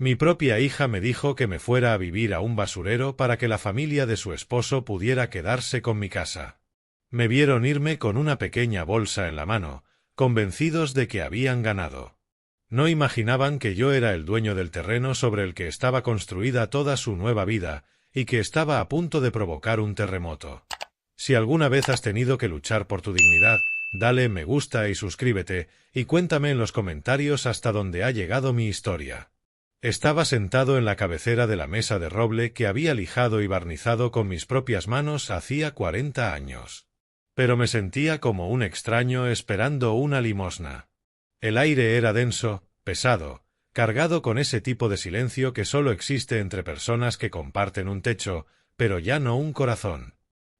Mi propia hija me dijo que me fuera a vivir a un basurero para que la familia de su esposo pudiera quedarse con mi casa. Me vieron irme con una pequeña bolsa en la mano, convencidos de que habían ganado. No imaginaban que yo era el dueño del terreno sobre el que estaba construida toda su nueva vida y que estaba a punto de provocar un terremoto. Si alguna vez has tenido que luchar por tu dignidad, dale me gusta y suscríbete, y cuéntame en los comentarios hasta dónde ha llegado mi historia. Estaba sentado en la cabecera de la mesa de roble que había lijado y barnizado con mis propias manos hacía 40 años. Pero me sentía como un extraño esperando una limosna. El aire era denso, pesado, cargado con ese tipo de silencio que solo existe entre personas que comparten un techo, pero ya no un corazón.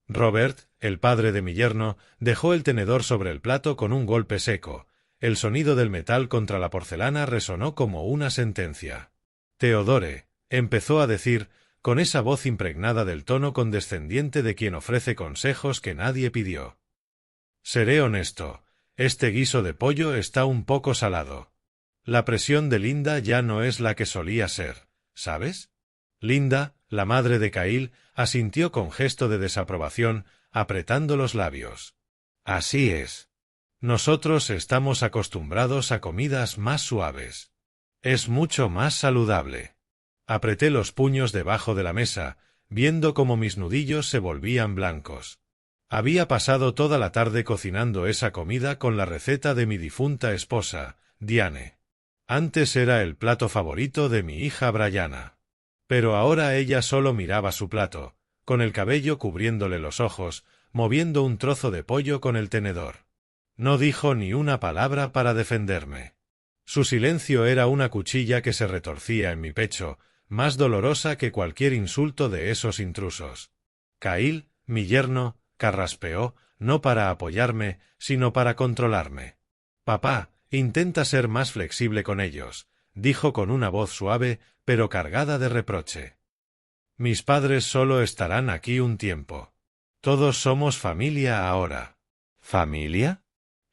Robert, el padre de mi yerno, dejó el tenedor sobre el plato con un golpe seco. El sonido del metal contra la porcelana resonó como una sentencia. Theodore, empezó a decir, con esa voz impregnada del tono condescendiente de quien ofrece consejos que nadie pidió. Seré honesto, este guiso de pollo está un poco salado. La presión de Linda ya no es la que solía ser, ¿sabes? Linda, la madre de Kyle, asintió con gesto de desaprobación, apretando los labios. Así es. Nosotros estamos acostumbrados a comidas más suaves. Es mucho más saludable. Apreté los puños debajo de la mesa, viendo cómo mis nudillos se volvían blancos. Había pasado toda la tarde cocinando esa comida con la receta de mi difunta esposa, Diane. Antes era el plato favorito de mi hija Brianna. Pero ahora ella solo miraba su plato, con el cabello cubriéndole los ojos, moviendo un trozo de pollo con el tenedor. No dijo ni una palabra para defenderme. Su silencio era una cuchilla que se retorcía en mi pecho, más dolorosa que cualquier insulto de esos intrusos. Kyle, mi yerno, carraspeó, no para apoyarme, sino para controlarme. Papá, intenta ser más flexible con ellos, dijo con una voz suave, pero cargada de reproche. Mis padres solo estarán aquí un tiempo. Todos somos familia ahora. ¿Familia?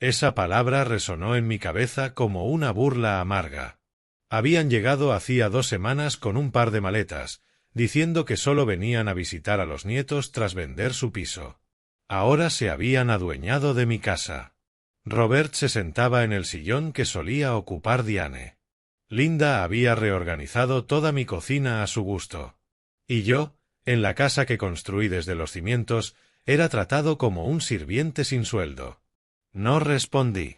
Esa palabra resonó en mi cabeza como una burla amarga. Habían llegado hacía 2 semanas con un par de maletas, diciendo que solo venían a visitar a los nietos tras vender su piso. Ahora se habían adueñado de mi casa. Robert se sentaba en el sillón que solía ocupar Diane. Linda había reorganizado toda mi cocina a su gusto. Y yo, en la casa que construí desde los cimientos, era tratado como un sirviente sin sueldo. No respondí.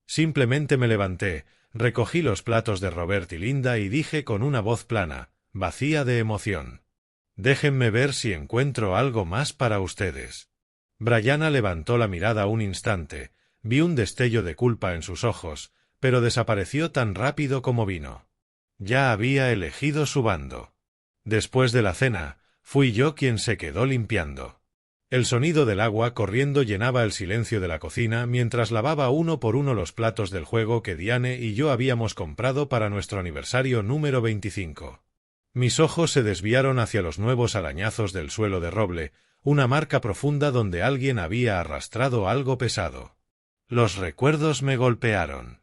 Simplemente me levanté, recogí los platos de Robert y Linda y dije con una voz plana, vacía de emoción. Déjenme ver si encuentro algo más para ustedes. Brianna levantó la mirada un instante, vi un destello de culpa en sus ojos, pero desapareció tan rápido como vino. Ya había elegido su bando. Después de la cena, fui yo quien se quedó limpiando. El sonido del agua corriendo llenaba el silencio de la cocina mientras lavaba uno por uno los platos del juego que Diane y yo habíamos comprado para nuestro aniversario número 25. Mis ojos se desviaron hacia los nuevos arañazos del suelo de roble, una marca profunda donde alguien había arrastrado algo pesado. Los recuerdos me golpearon.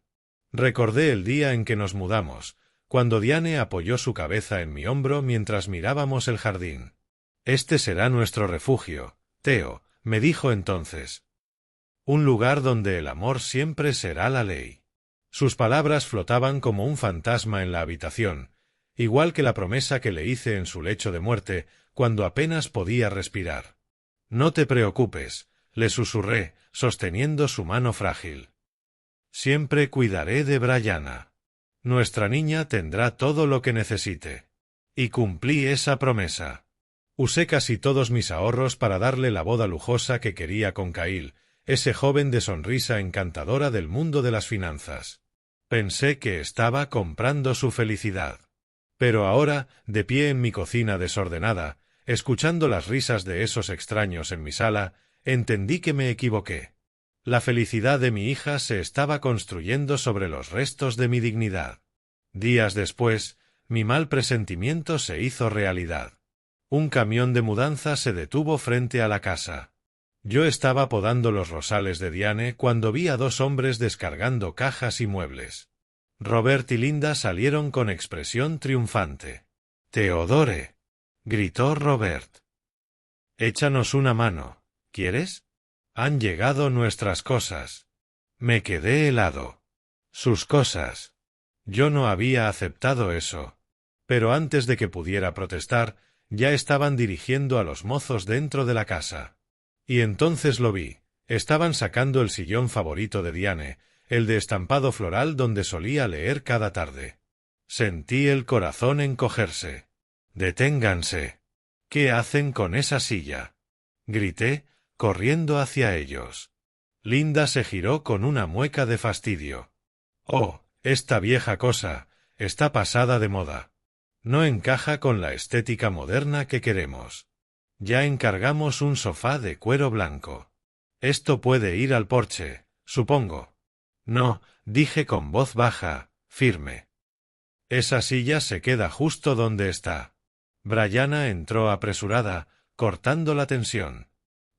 Recordé el día en que nos mudamos, cuando Diane apoyó su cabeza en mi hombro mientras mirábamos el jardín. Este será nuestro refugio, Theo, me dijo entonces. Un lugar donde el amor siempre será la ley. Sus palabras flotaban como un fantasma en la habitación, igual que la promesa que le hice en su lecho de muerte, cuando apenas podía respirar. No te preocupes, le susurré, sosteniendo su mano frágil. Siempre cuidaré de Brianna. Nuestra niña tendrá todo lo que necesite. Y cumplí esa promesa. Usé casi todos mis ahorros para darle la boda lujosa que quería con Kyle, ese joven de sonrisa encantadora del mundo de las finanzas. Pensé que estaba comprando su felicidad. Pero ahora, de pie en mi cocina desordenada, escuchando las risas de esos extraños en mi sala, entendí que me equivoqué. La felicidad de mi hija se estaba construyendo sobre los restos de mi dignidad. Días después, mi mal presentimiento se hizo realidad. Un camión de mudanza se detuvo frente a la casa. Yo estaba podando los rosales de Diane cuando vi a 2 hombres descargando cajas y muebles. Robert y Linda salieron con expresión triunfante. «Theodore», gritó Robert. «Échanos una mano, ¿quieres? Han llegado nuestras cosas». Me quedé helado. Sus cosas. Yo no había aceptado eso. Pero antes de que pudiera protestar, ya estaban dirigiendo a los mozos dentro de la casa. Y entonces lo vi. Estaban sacando el sillón favorito de Diane, el de estampado floral donde solía leer cada tarde. Sentí el corazón encogerse. «Deténganse. ¿Qué hacen con esa silla?», grité, corriendo hacia ellos. Linda se giró con una mueca de fastidio. «Oh, esta vieja cosa, está pasada de moda. No encaja con la estética moderna que queremos. Ya encargamos un sofá de cuero blanco. Esto puede ir al porche, supongo». «No», dije con voz baja, firme. «Esa silla se queda justo donde está». Brianna entró apresurada, cortando la tensión.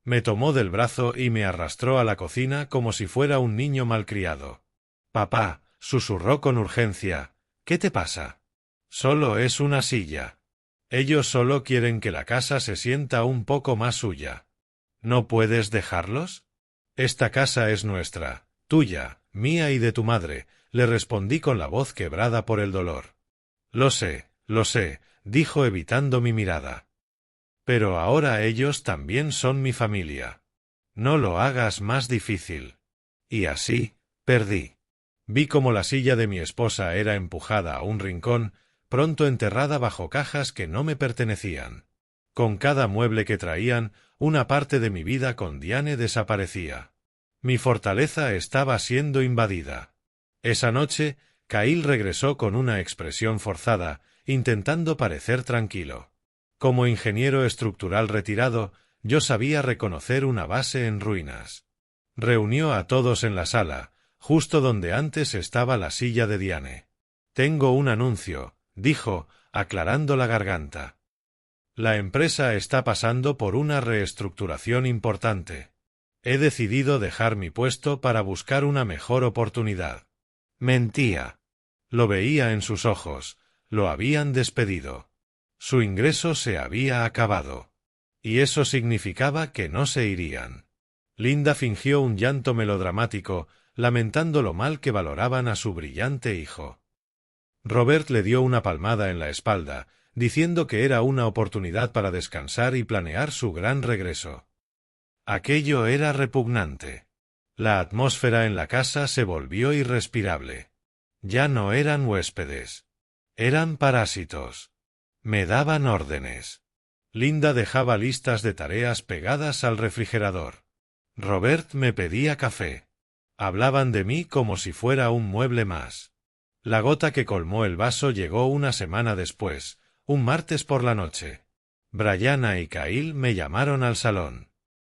Me tomó del brazo y me arrastró a la cocina como si fuera un niño malcriado. «Papá», susurró con urgencia, «¿qué te pasa? Solo es una silla. Ellos solo quieren que la casa se sienta un poco más suya. ¿No puedes dejarlos? Esta casa es nuestra, tuya, mía y de tu madre», le respondí con la voz quebrada por el dolor. Lo sé», dijo evitando mi mirada. «Pero ahora ellos también son mi familia. No lo hagas más difícil». Y así, perdí. Vi cómo la silla de mi esposa era empujada a un rincón, pronto enterrada bajo cajas que no me pertenecían. Con cada mueble que traían, una parte de mi vida con Diane desaparecía. Mi fortaleza estaba siendo invadida. Esa noche, Kyle regresó con una expresión forzada, intentando parecer tranquilo. Como ingeniero estructural retirado, yo sabía reconocer una base en ruinas. Reunió a todos en la sala, justo donde antes estaba la silla de Diane. «Tengo un anuncio», dijo, aclarando la garganta. «La empresa está pasando por una reestructuración importante. He decidido dejar mi puesto para buscar una mejor oportunidad». Mentía. Lo veía en sus ojos. Lo habían despedido. Su ingreso se había acabado. Y eso significaba que no se irían. Linda fingió un llanto melodramático, lamentando lo mal que valoraban a su brillante hijo. Robert le dio una palmada en la espalda, diciendo que era una oportunidad para descansar y planear su gran regreso. Aquello era repugnante. La atmósfera en la casa se volvió irrespirable. Ya no eran huéspedes. Eran parásitos. Me daban órdenes. Linda dejaba listas de tareas pegadas al refrigerador. Robert me pedía café. Hablaban de mí como si fuera un mueble más. La gota que colmó el vaso llegó una semana después, un martes por la noche. Brianna y Kyle me llamaron al salón.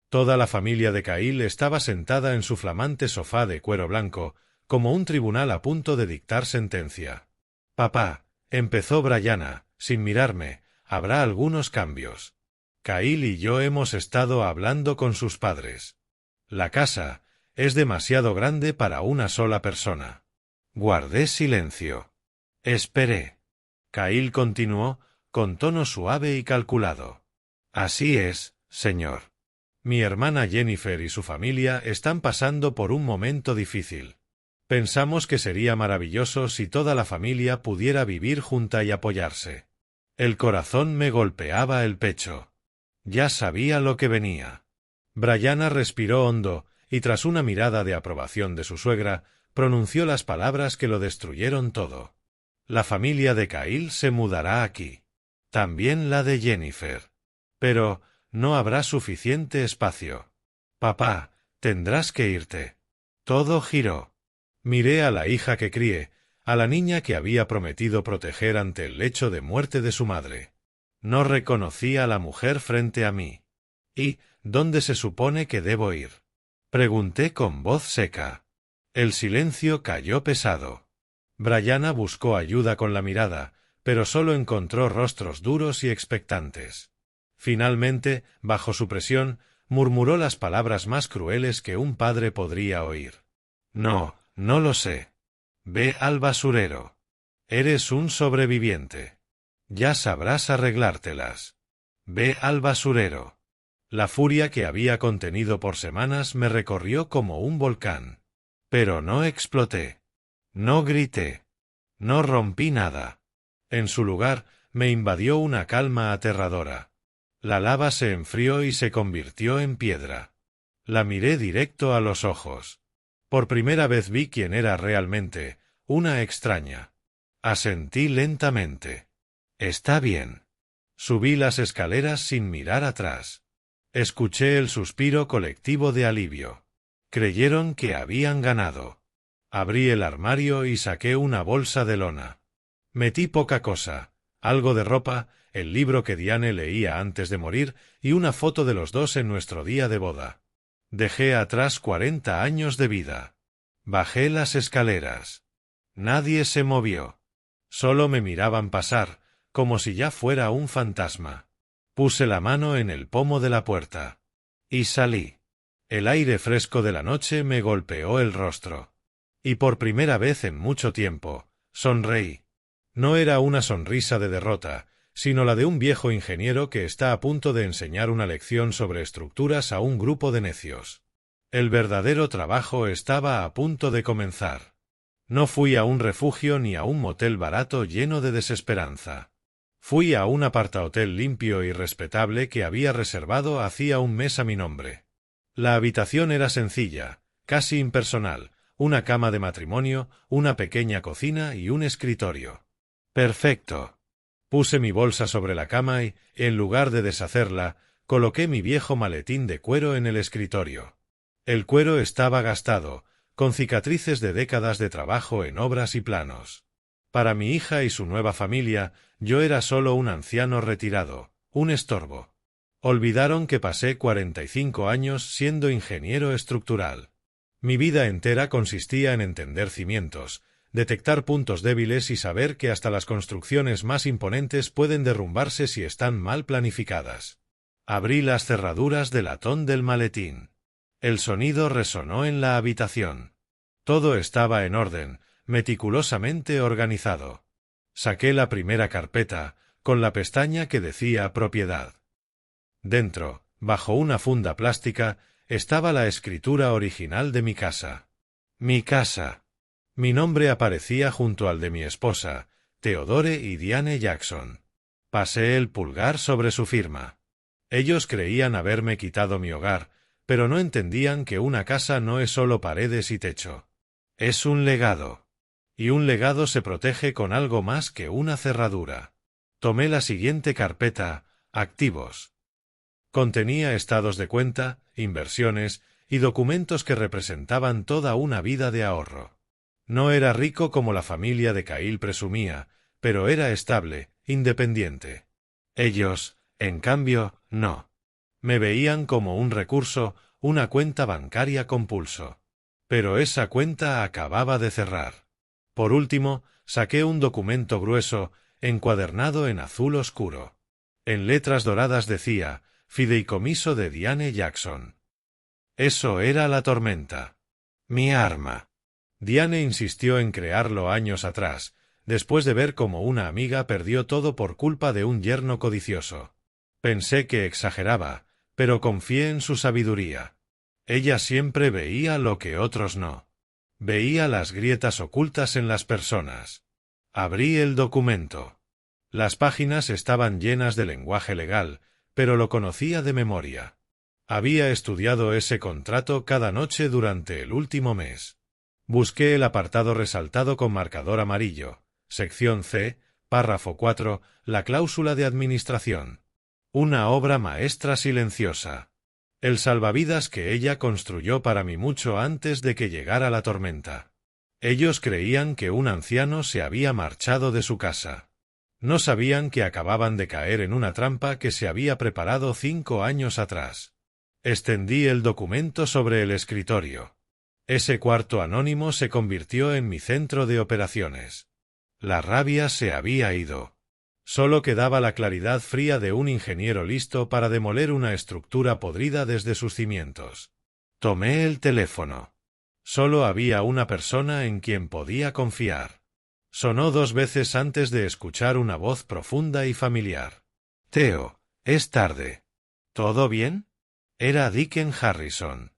Toda la familia de Kyle estaba sentada en su flamante sofá de cuero blanco, como un tribunal a punto de dictar sentencia. «Papá», empezó Brianna, sin mirarme, «habrá algunos cambios. Kyle y yo hemos estado hablando con sus padres. La casa es demasiado grande para una sola persona». Guardé silencio. Esperé. Kyle continuó, con tono suave y calculado. «Así es, señor. Mi hermana Jennifer y su familia están pasando por un momento difícil. Pensamos que sería maravilloso si toda la familia pudiera vivir junta y apoyarse». El corazón me golpeaba el pecho. Ya sabía lo que venía. Brianna respiró hondo y tras una mirada de aprobación de su suegra, pronunció las palabras que lo destruyeron todo. «La familia de Kyle se mudará aquí. También la de Jennifer. Pero no habrá suficiente espacio. Papá, tendrás que irte». Todo giró. Miré a la hija que crié, a la niña que había prometido proteger ante el lecho de muerte de su madre. No reconocí a la mujer frente a mí. «¿Y dónde se supone que debo ir?», pregunté con voz seca. El silencio cayó pesado. Brianna buscó ayuda con la mirada, pero solo encontró rostros duros y expectantes. Finalmente, bajo su presión, murmuró las palabras más crueles que un padre podría oír. «No, no lo sé». Ve al basurero. Eres un sobreviviente. Ya sabrás arreglártelas. Ve al basurero. La furia que había contenido por semanas me recorrió como un volcán. Pero no exploté. No grité. No rompí nada. En su lugar, me invadió una calma aterradora. La lava se enfrió y se convirtió en piedra. La miré directo a los ojos. Por primera vez vi quién era realmente, una extraña. Asentí lentamente. Está bien. Subí las escaleras sin mirar atrás. Escuché el suspiro colectivo de alivio. Creyeron que habían ganado. Abrí el armario y saqué una bolsa de lona. Metí poca cosa, algo de ropa, el libro que Diane leía antes de morir y una foto de los dos en nuestro día de boda. Dejé atrás 40 años de vida. Bajé las escaleras. Nadie se movió. Solo me miraban pasar, como si ya fuera un fantasma. Puse la mano en el pomo de la puerta. Y salí. El aire fresco de la noche me golpeó el rostro. Y por primera vez en mucho tiempo, sonreí. No era una sonrisa de derrota, sino la de un viejo ingeniero que está a punto de enseñar una lección sobre estructuras a un grupo de necios. El verdadero trabajo estaba a punto de comenzar. No fui a un refugio ni a un motel barato lleno de desesperanza. Fui a un apartahotel limpio y respetable que había reservado hacía un mes a mi nombre. La habitación era sencilla, casi impersonal, una cama de matrimonio, una pequeña cocina y un escritorio. Perfecto. Puse mi bolsa sobre la cama y, en lugar de deshacerla, coloqué mi viejo maletín de cuero en el escritorio. El cuero estaba gastado, con cicatrices de décadas de trabajo en obras y planos. Para mi hija y su nueva familia, yo era solo un anciano retirado, un estorbo. Olvidaron que pasé 45 años siendo ingeniero estructural. Mi vida entera consistía en entender cimientos, detectar puntos débiles y saber que hasta las construcciones más imponentes pueden derrumbarse si están mal planificadas. Abrí las cerraduras de latón del maletín. El sonido resonó en la habitación. Todo estaba en orden, meticulosamente organizado. Saqué la primera carpeta, con la pestaña que decía propiedad. Dentro, bajo una funda plástica, estaba la escritura original de mi casa. Mi casa. Mi nombre aparecía junto al de mi esposa, Theodore y Diane Jackson. Pasé el pulgar sobre su firma. Ellos creían haberme quitado mi hogar, pero no entendían que una casa no es solo paredes y techo. Es un legado. Y un legado se protege con algo más que una cerradura. Tomé la siguiente carpeta, activos. Contenía estados de cuenta, inversiones y documentos que representaban toda una vida de ahorro. No era rico como la familia de Cahill presumía, pero era estable, independiente. Ellos, en cambio, no. Me veían como un recurso, una cuenta bancaria con pulso. Pero esa cuenta acababa de cerrar. Por último, saqué un documento grueso, encuadernado en azul oscuro. En letras doradas decía, Fideicomiso de Diane Jackson. Eso era la tormenta. Mi arma. Diane insistió en crearlo años atrás, después de ver cómo una amiga perdió todo por culpa de un yerno codicioso. Pensé que exageraba, pero confié en su sabiduría. Ella siempre veía lo que otros no. Veía las grietas ocultas en las personas. Abrí el documento. Las páginas estaban llenas de lenguaje legal, pero lo conocía de memoria. Había estudiado ese contrato cada noche durante el último mes. Busqué el apartado resaltado con marcador amarillo, sección C, párrafo 4, la cláusula de administración. Una obra maestra silenciosa. El salvavidas que ella construyó para mí mucho antes de que llegara la tormenta. Ellos creían que un anciano se había marchado de su casa. No sabían que acababan de caer en una trampa que se había preparado 5 años atrás. Extendí el documento sobre el escritorio. Ese cuarto anónimo se convirtió en mi centro de operaciones. La rabia se había ido. Solo quedaba la claridad fría de un ingeniero listo para demoler una estructura podrida desde sus cimientos. Tomé el teléfono. Solo había una persona en quien podía confiar. Sonó 2 veces antes de escuchar una voz profunda y familiar. Theo, es tarde. ¿Todo bien? Era Deacon Harrison.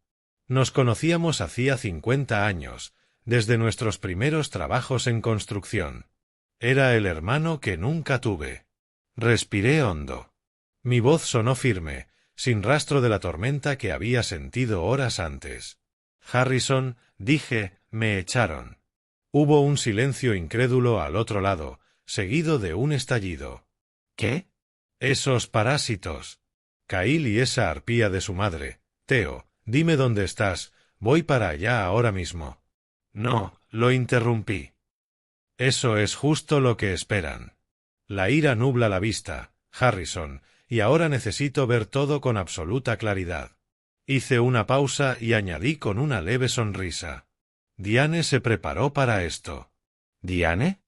Nos conocíamos hacía 50 años, desde nuestros primeros trabajos en construcción. Era el hermano que nunca tuve. Respiré hondo. Mi voz sonó firme, sin rastro de la tormenta que había sentido horas antes. Harrison, dije, me echaron. Hubo un silencio incrédulo al otro lado, seguido de un estallido. ¿Qué? Esos parásitos. Kyle y esa arpía de su madre. Theo, dime dónde estás, voy para allá ahora mismo. No, lo interrumpí. Eso es justo lo que esperan. La ira nubla la vista, Harrison, y ahora necesito ver todo con absoluta claridad. Hice una pausa y añadí con una leve sonrisa. Diane se preparó para esto. ¿Diane?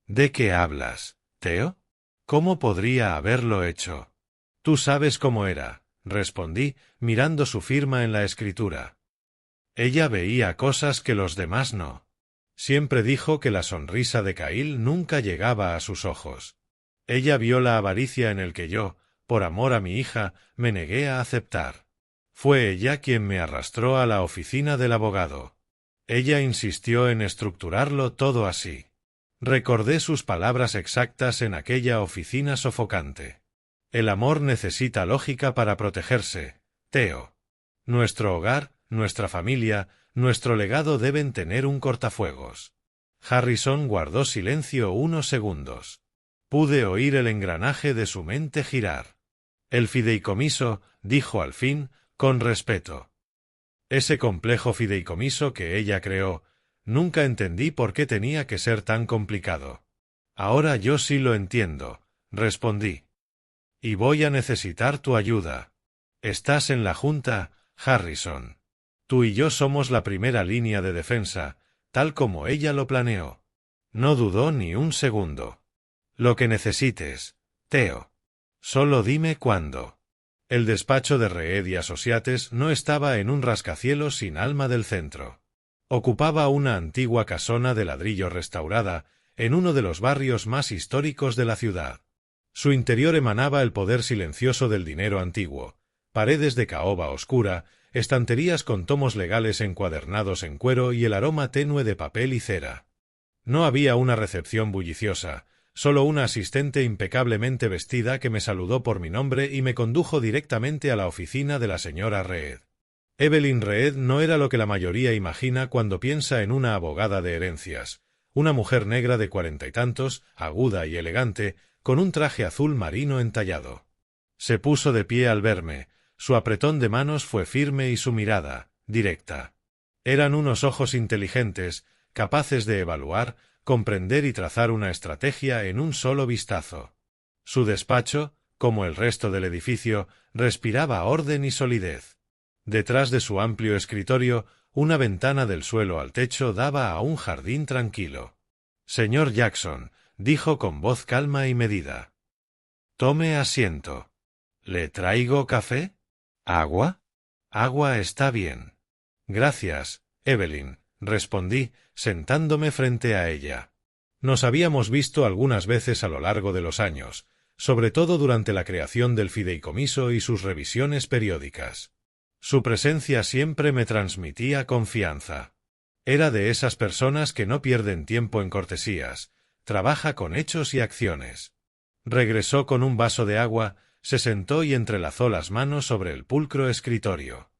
¿De qué hablas, Theo? ¿Cómo podría haberlo hecho? Tú sabes cómo era, respondí, mirando su firma en la escritura. Ella veía cosas que los demás no. Siempre dijo que la sonrisa de Kyle nunca llegaba a sus ojos. Ella vio la avaricia en el que yo, por amor a mi hija, me negué a aceptar. Fue ella quien me arrastró a la oficina del abogado. Ella insistió en estructurarlo todo así. Recordé sus palabras exactas en aquella oficina sofocante. El amor necesita lógica para protegerse, Theo. Nuestro hogar, nuestra familia, nuestro legado deben tener un cortafuegos. Harrison guardó silencio unos segundos. Pude oír el engranaje de su mente girar. El fideicomiso, dijo al fin, con respeto. Ese complejo fideicomiso que ella creó, nunca entendí por qué tenía que ser tan complicado. Ahora yo sí lo entiendo, respondí. Y voy a necesitar tu ayuda. Estás en la junta, Harrison. Tú y yo somos la primera línea de defensa, tal como ella lo planeó. No dudó ni un segundo. Lo que necesites, Theo. Solo dime cuándo. El despacho de Reed y Associates no estaba en un rascacielos sin alma del centro. Ocupaba una antigua casona de ladrillo restaurada en uno de los barrios más históricos de la ciudad. Su interior emanaba el poder silencioso del dinero antiguo, paredes de caoba oscura, estanterías con tomos legales encuadernados en cuero y el aroma tenue de papel y cera. No había una recepción bulliciosa, solo una asistente impecablemente vestida que me saludó por mi nombre y me condujo directamente a la oficina de la señora Reed. Evelyn Reed no era lo que la mayoría imagina cuando piensa en una abogada de herencias, una mujer negra de 40 y tantos, aguda y elegante, con un traje azul marino entallado. Se puso de pie al verme, su apretón de manos fue firme y su mirada, directa. Eran unos ojos inteligentes, capaces de evaluar, comprender y trazar una estrategia en un solo vistazo. Su despacho, como el resto del edificio, respiraba orden y solidez. Detrás de su amplio escritorio, una ventana del suelo al techo daba a un jardín tranquilo. Señor Jackson, dijo con voz calma y medida. Tome asiento. ¿Le traigo café? ¿Agua? Agua está bien. Gracias, Evelyn, respondí, sentándome frente a ella. Nos habíamos visto algunas veces a lo largo de los años, sobre todo durante la creación del fideicomiso y sus revisiones periódicas. Su presencia siempre me transmitía confianza. Era de esas personas que no pierden tiempo en cortesías, trabaja con hechos y acciones. Regresó con un vaso de agua, se sentó y entrelazó las manos sobre el pulcro escritorio.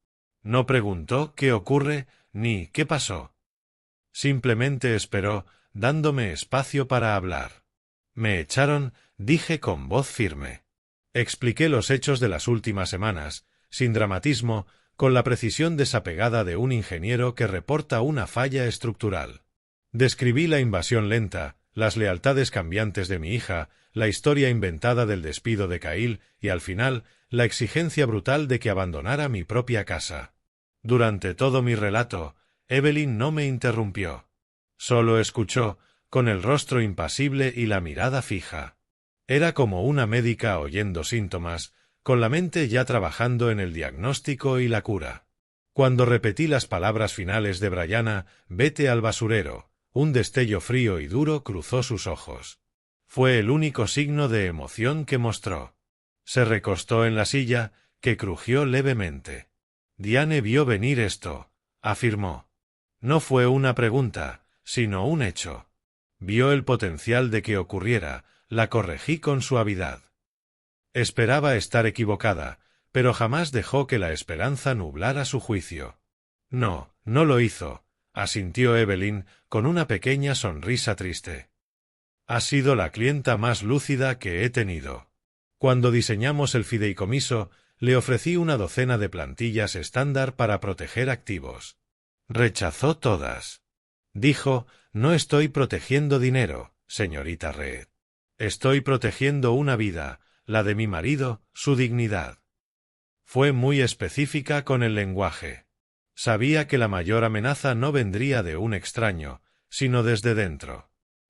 No preguntó qué ocurre, ni qué pasó. Simplemente esperó, dándome espacio para hablar. Me echaron, dije con voz firme. Expliqué los hechos de las últimas semanas, sin dramatismo, con la precisión desapegada de un ingeniero que reporta una falla estructural. Describí la invasión lenta, las lealtades cambiantes de mi hija, la historia inventada del despido de Kyle y, al final, la exigencia brutal de que abandonara mi propia casa. Durante todo mi relato, Evelyn no me interrumpió. Solo escuchó, con el rostro impasible y la mirada fija. Era como una médica oyendo síntomas, con la mente ya trabajando en el diagnóstico y la cura. Cuando repetí las palabras finales de Brianna, vete al basurero, un destello frío y duro cruzó sus ojos. Fue el único signo de emoción que mostró. Se recostó en la silla, que crujió levemente. Diane vio venir esto, afirmó. No fue una pregunta, sino un hecho. Vio el potencial de que ocurriera, la corregí con suavidad. Esperaba estar equivocada, pero jamás dejó que la esperanza nublara su juicio. No, no lo hizo, asintió Evelyn con una pequeña sonrisa triste. Ha sido la clienta más lúcida que he tenido. Cuando diseñamos el fideicomiso, le ofrecí una docena de plantillas estándar para proteger activos. Rechazó todas. Dijo, no estoy protegiendo dinero, señorita Reed. Estoy protegiendo una vida, la de mi marido, su dignidad. Fue muy específica con el lenguaje. Sabía que la mayor amenaza no vendría de un extraño, sino desde dentro.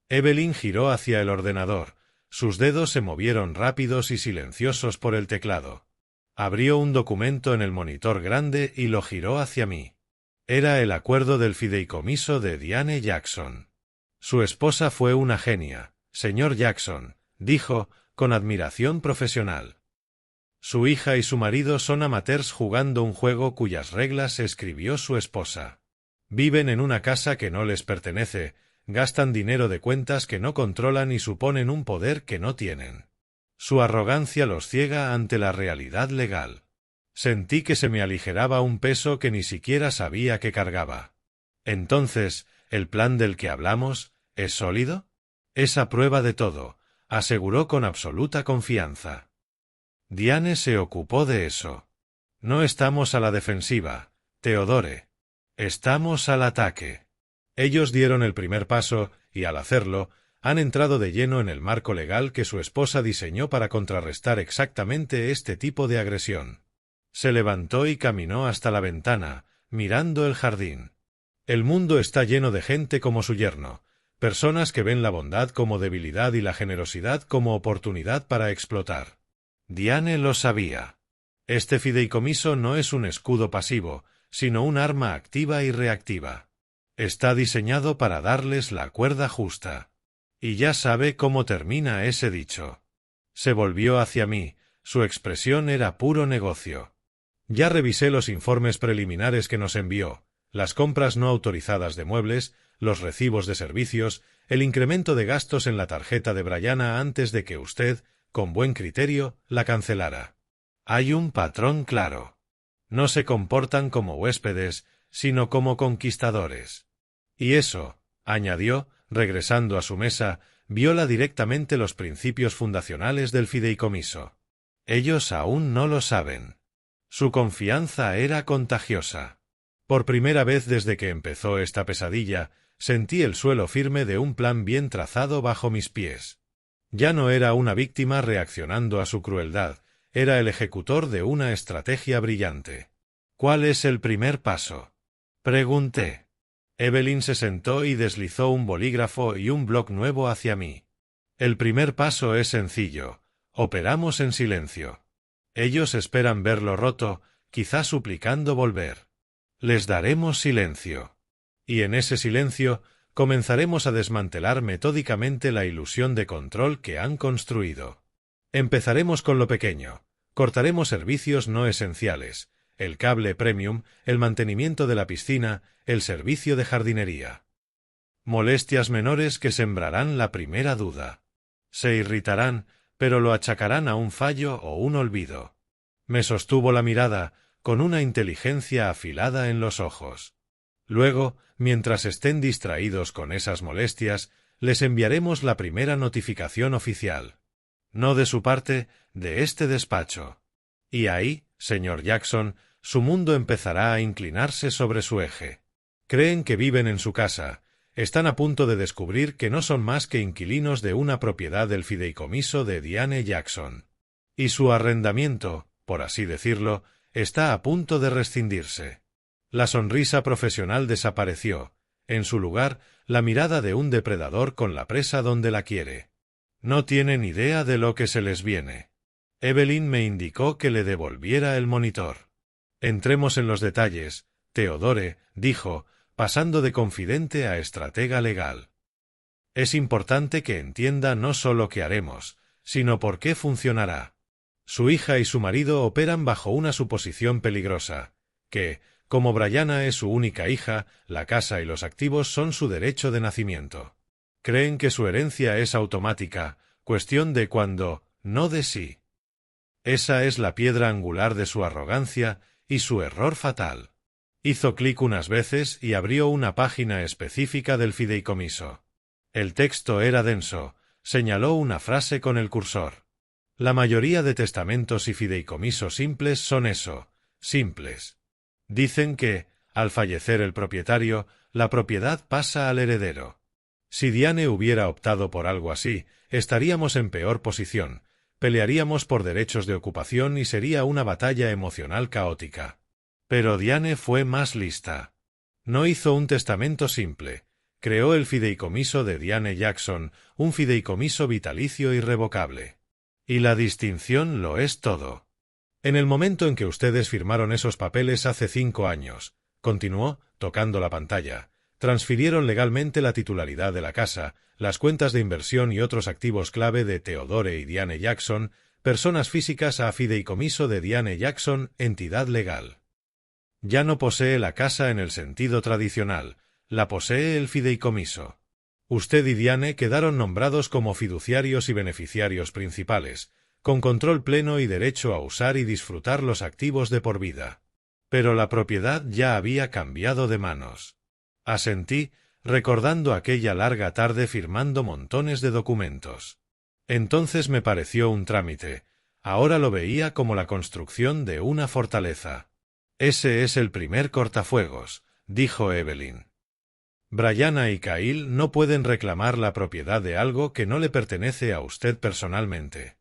Evelyn giró hacia el ordenador. Sus dedos se movieron rápidos y silenciosos por el teclado. Abrió un documento en el monitor grande y lo giró hacia mí. Era el acuerdo del fideicomiso de Diane Jackson. Su esposa fue una genia, señor Jackson, dijo, con admiración profesional. Su hija y su marido son amateurs jugando un juego cuyas reglas escribió su esposa. Viven en una casa que no les pertenece, gastan dinero de cuentas que no controlan y suponen un poder que no tienen. Su arrogancia los ciega ante la realidad legal. Sentí que se me aligeraba un peso que ni siquiera sabía que cargaba. Entonces, ¿el plan del que hablamos es sólido? Es a prueba de todo, aseguró con absoluta confianza. Diane se ocupó de eso. No estamos a la defensiva, Theodore. Estamos al ataque. Ellos dieron el primer paso, y al hacerlo, han entrado de lleno en el marco legal que su esposa diseñó para contrarrestar exactamente este tipo de agresión. Se levantó y caminó hasta la ventana, mirando el jardín. El mundo está lleno de gente como su yerno, personas que ven la bondad como debilidad y la generosidad como oportunidad para explotar. Diane lo sabía. Este fideicomiso no es un escudo pasivo, sino un arma activa y reactiva. Está diseñado para darles la cuerda justa. Y ya sabe cómo termina ese dicho. Se volvió hacia mí, su expresión era puro negocio. Ya revisé los informes preliminares que nos envió, las compras no autorizadas de muebles, los recibos de servicios, el incremento de gastos en la tarjeta de Brianna antes de que usted, con buen criterio, la cancelara. Hay un patrón claro. No se comportan como huéspedes, sino como conquistadores. Y eso, añadió, regresando a su mesa, viola directamente los principios fundacionales del fideicomiso. Ellos aún no lo saben. Su confianza era contagiosa. Por primera vez desde que empezó esta pesadilla, sentí el suelo firme de un plan bien trazado bajo mis pies. Ya no era una víctima reaccionando a su crueldad, era el ejecutor de una estrategia brillante. ¿Cuál es el primer paso? Pregunté. Evelyn se sentó y deslizó un bolígrafo y un bloc nuevo hacia mí. El primer paso es sencillo. Operamos en silencio. Ellos esperan verlo roto, quizá suplicando volver. Les daremos silencio. Y en ese silencio comenzaremos a desmantelar metódicamente la ilusión de control que han construido. Empezaremos con lo pequeño. Cortaremos servicios no esenciales, el cable premium, el mantenimiento de la piscina, el servicio de jardinería. Molestias menores que sembrarán la primera duda. Se irritarán, pero lo achacarán a un fallo o un olvido. Me sostuvo la mirada, con una inteligencia afilada en los ojos. Luego, mientras estén distraídos con esas molestias, les enviaremos la primera notificación oficial. No de su parte, de este despacho. Y ahí, señor Jackson, su mundo empezará a inclinarse sobre su eje. Creen que viven en su casa. Están a punto de descubrir que no son más que inquilinos de una propiedad del fideicomiso de Diane Jackson. Y su arrendamiento, por así decirlo, está a punto de rescindirse. La sonrisa profesional desapareció. En su lugar, la mirada de un depredador con la presa donde la quiere. No tienen idea de lo que se les viene. Evelyn me indicó que le devolviera el monitor. Entremos en los detalles, Theodore, dijo, pasando de confidente a estratega legal. Es importante que entienda no solo qué haremos, sino por qué funcionará. Su hija y su marido operan bajo una suposición peligrosa, que, como Brianna es su única hija, la casa y los activos son su derecho de nacimiento. Creen que su herencia es automática, cuestión de cuándo, no de sí. Esa es la piedra angular de su arrogancia y su error fatal. Hizo clic unas veces y abrió una página específica del fideicomiso. El texto era denso, señaló una frase con el cursor. La mayoría de testamentos y fideicomisos simples son eso, simples. Dicen que, al fallecer el propietario, la propiedad pasa al heredero. Si Diane hubiera optado por algo así, estaríamos en peor posición, pelearíamos por derechos de ocupación y sería una batalla emocional caótica. Pero Diane fue más lista. No hizo un testamento simple, creó el fideicomiso de Diane Jackson, un fideicomiso vitalicio irrevocable. Y la distinción lo es todo. En el momento en que ustedes firmaron esos papeles hace 5 años, continuó, tocando la pantalla, transfirieron legalmente la titularidad de la casa, las cuentas de inversión y otros activos clave de Theodore y Diane Jackson, personas físicas a fideicomiso de Diane Jackson, entidad legal. Ya no posee la casa en el sentido tradicional, la posee el fideicomiso. Usted y Diane quedaron nombrados como fiduciarios y beneficiarios principales, con control pleno y derecho a usar y disfrutar los activos de por vida. Pero la propiedad ya había cambiado de manos. Asentí, recordando aquella larga tarde firmando montones de documentos. Entonces me pareció un trámite, ahora lo veía como la construcción de una fortaleza. Ese es el primer cortafuegos, dijo Evelyn. Brianna y Kyle no pueden reclamar la propiedad de algo que no le pertenece a usted personalmente.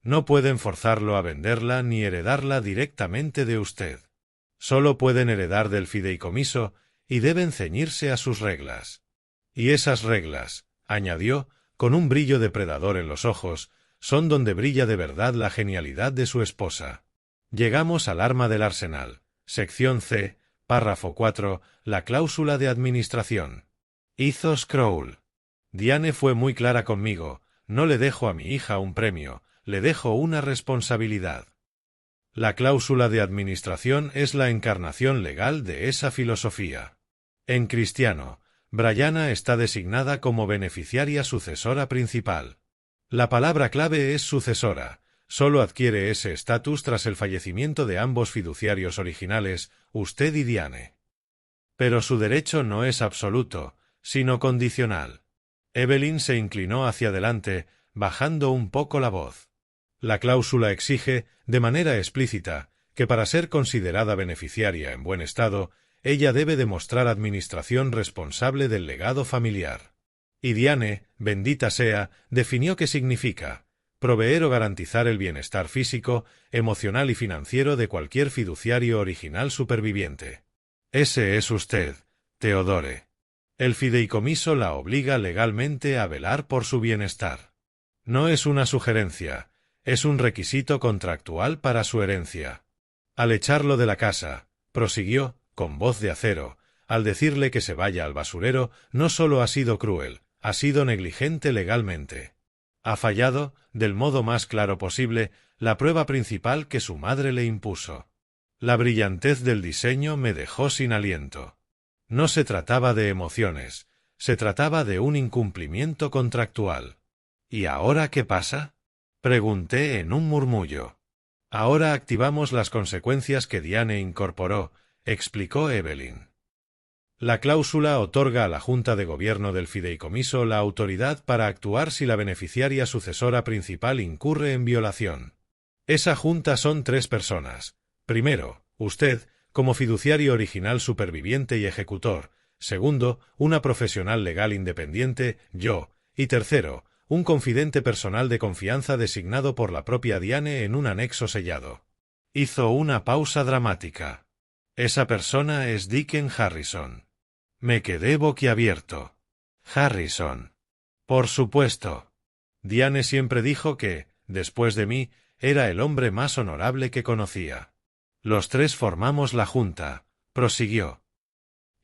No pueden forzarlo a venderla ni heredarla directamente de usted. Solo pueden heredar del fideicomiso y deben ceñirse a sus reglas. Y esas reglas, añadió, con un brillo depredador en los ojos, son donde brilla de verdad la genialidad de su esposa. Llegamos al arma del arsenal. Sección C, párrafo 4, la cláusula de administración. Hizo scroll. Diane fue muy clara conmigo, no le dejo a mi hija un premio, le dejo una responsabilidad. La cláusula de administración es la encarnación legal de esa filosofía. En cristiano, Brianna está designada como beneficiaria sucesora principal. La palabra clave es sucesora. Solo adquiere ese estatus tras el fallecimiento de ambos fiduciarios originales, usted y Diane. Pero su derecho no es absoluto, sino condicional. Evelyn se inclinó hacia adelante, bajando un poco la voz. La cláusula exige, de manera explícita, que para ser considerada beneficiaria en buen estado, ella debe demostrar administración responsable del legado familiar. Y Diane, bendita sea, definió qué significa proveer o garantizar el bienestar físico, emocional y financiero de cualquier fiduciario original superviviente. Ese es usted, Theodore. El fideicomiso la obliga legalmente a velar por su bienestar. No es una sugerencia, es un requisito contractual para su herencia. Al echarlo de la casa, prosiguió, con voz de acero, al decirle que se vaya al basurero, no solo ha sido cruel, ha sido negligente legalmente. Ha fallado, del modo más claro posible, la prueba principal que su madre le impuso. La brillantez del diseño me dejó sin aliento. No se trataba de emociones, se trataba de un incumplimiento contractual. ¿Y ahora qué pasa?, pregunté en un murmullo. Ahora activamos las consecuencias que Diane incorporó, explicó Evelyn. La cláusula otorga a la Junta de Gobierno del Fideicomiso la autoridad para actuar si la beneficiaria sucesora principal incurre en violación. Esa junta son 3 personas. Primero, usted, como fiduciario original superviviente y ejecutor. Segundo, una profesional legal independiente, yo. Y tercero, un confidente personal de confianza designado por la propia Diane en un anexo sellado. Hizo una pausa dramática. Esa persona es Deacon Harrison. Me quedé boquiabierto. Harrison. Por supuesto. Diane siempre dijo que, después de mí, era el hombre más honorable que conocía. Los 3 formamos la junta, prosiguió.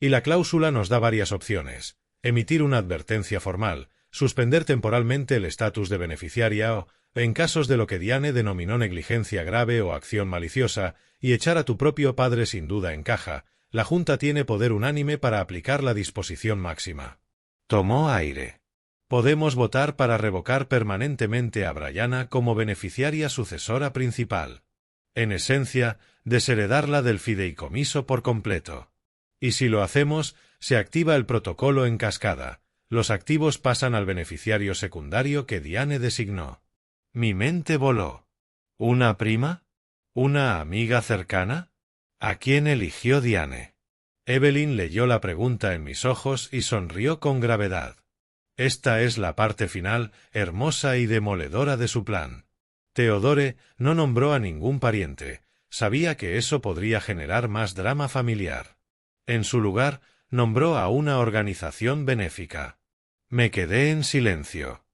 Y la cláusula nos da varias opciones: emitir una advertencia formal, suspender temporalmente el estatus de beneficiaria o, en casos de lo que Diane denominó negligencia grave o acción maliciosa, y echar a tu propio padre sin duda en caja. La Junta tiene poder unánime para aplicar la disposición máxima. Tomó aire. Podemos votar para revocar permanentemente a Brianna como beneficiaria sucesora principal. En esencia, desheredarla del fideicomiso por completo. Y si lo hacemos, se activa el protocolo en cascada. Los activos pasan al beneficiario secundario que Diane designó. Mi mente voló. ¿Una prima? ¿Una amiga cercana? ¿A quién eligió Diane? Evelyn leyó la pregunta en mis ojos y sonrió con gravedad. Esta es la parte final, hermosa y demoledora de su plan. Theodore no nombró a ningún pariente. Sabía que eso podría generar más drama familiar. En su lugar, nombró a una organización benéfica. Me quedé en silencio.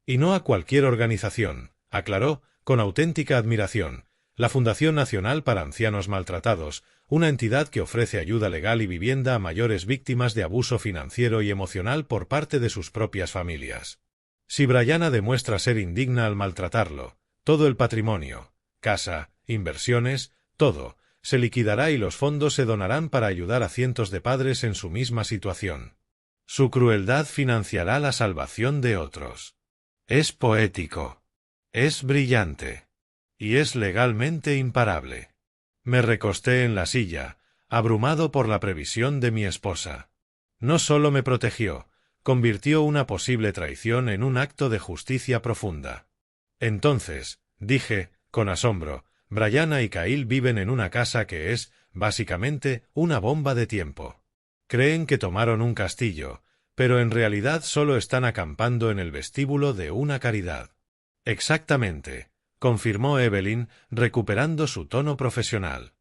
Y no a cualquier organización, aclaró, con auténtica admiración. La Fundación Nacional para Ancianos Maltratados, una entidad que ofrece ayuda legal y vivienda a mayores víctimas de abuso financiero y emocional por parte de sus propias familias. Si Brianna demuestra ser indigna al maltratarlo, todo el patrimonio, casa, inversiones, todo, se liquidará y los fondos se donarán para ayudar a cientos de padres en su misma situación. Su crueldad financiará la salvación de otros. Es poético. Es brillante. Y es legalmente imparable. Me recosté en la silla, abrumado por la previsión de mi esposa. No solo me protegió, convirtió una posible traición en un acto de justicia profunda. Entonces, dije, con asombro, Brianna y Kyle viven en una casa que es, básicamente, una bomba de tiempo. Creen que tomaron un castillo, pero en realidad solo están acampando en el vestíbulo de una caridad. Exactamente, confirmó Evelyn, recuperando su tono profesional.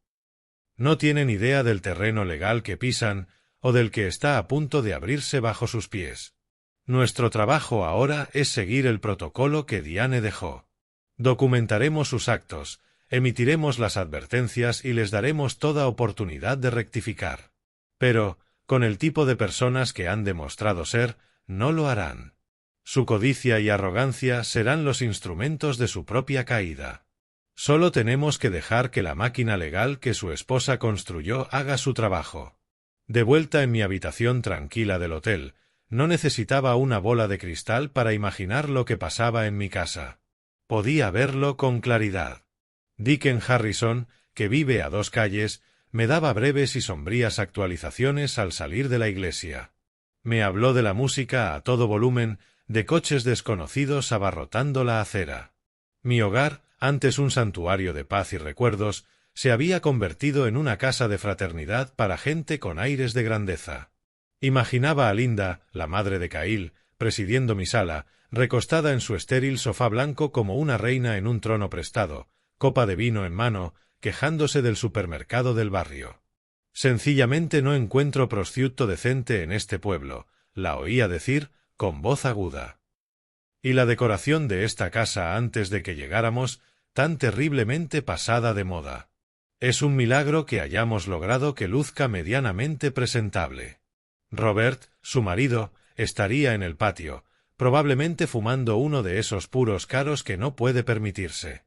No tienen idea del terreno legal que pisan o del que está a punto de abrirse bajo sus pies. Nuestro trabajo ahora es seguir el protocolo que Diane dejó. Documentaremos sus actos, emitiremos las advertencias y les daremos toda oportunidad de rectificar. Pero, con el tipo de personas que han demostrado ser, no lo harán. Su codicia y arrogancia serán los instrumentos de su propia caída. Solo tenemos que dejar que la máquina legal que su esposa construyó haga su trabajo. De vuelta en mi habitación tranquila del hotel, no necesitaba una bola de cristal para imaginar lo que pasaba en mi casa. Podía verlo con claridad. Deacon Harrison, que vive a 2 calles, me daba breves y sombrías actualizaciones al salir de la iglesia. Me habló de la música a todo volumen, de coches desconocidos abarrotando la acera. Mi hogar, antes un santuario de paz y recuerdos, se había convertido en una casa de fraternidad para gente con aires de grandeza. Imaginaba a Linda, la madre de Kyle, presidiendo mi sala, recostada en su estéril sofá blanco como una reina en un trono prestado, copa de vino en mano, quejándose del supermercado del barrio. Sencillamente no encuentro prosciutto decente en este pueblo, la oía decir, con voz aguda. Y la decoración de esta casa antes de que llegáramos, tan terriblemente pasada de moda. Es un milagro que hayamos logrado que luzca medianamente presentable. Robert, su marido, estaría en el patio, probablemente fumando uno de esos puros caros que no puede permitirse.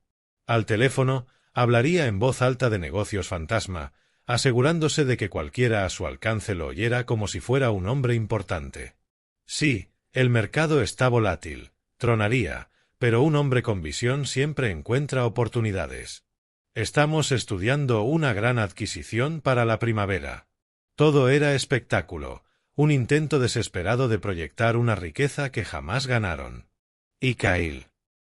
Al teléfono, hablaría en voz alta de negocios fantasma, asegurándose de que cualquiera a su alcance lo oyera como si fuera un hombre importante. Sí, el mercado está volátil, tronaría, pero un hombre con visión siempre encuentra oportunidades. Estamos estudiando una gran adquisición para la primavera. Todo era espectáculo, un intento desesperado de proyectar una riqueza que jamás ganaron. Y Kyle.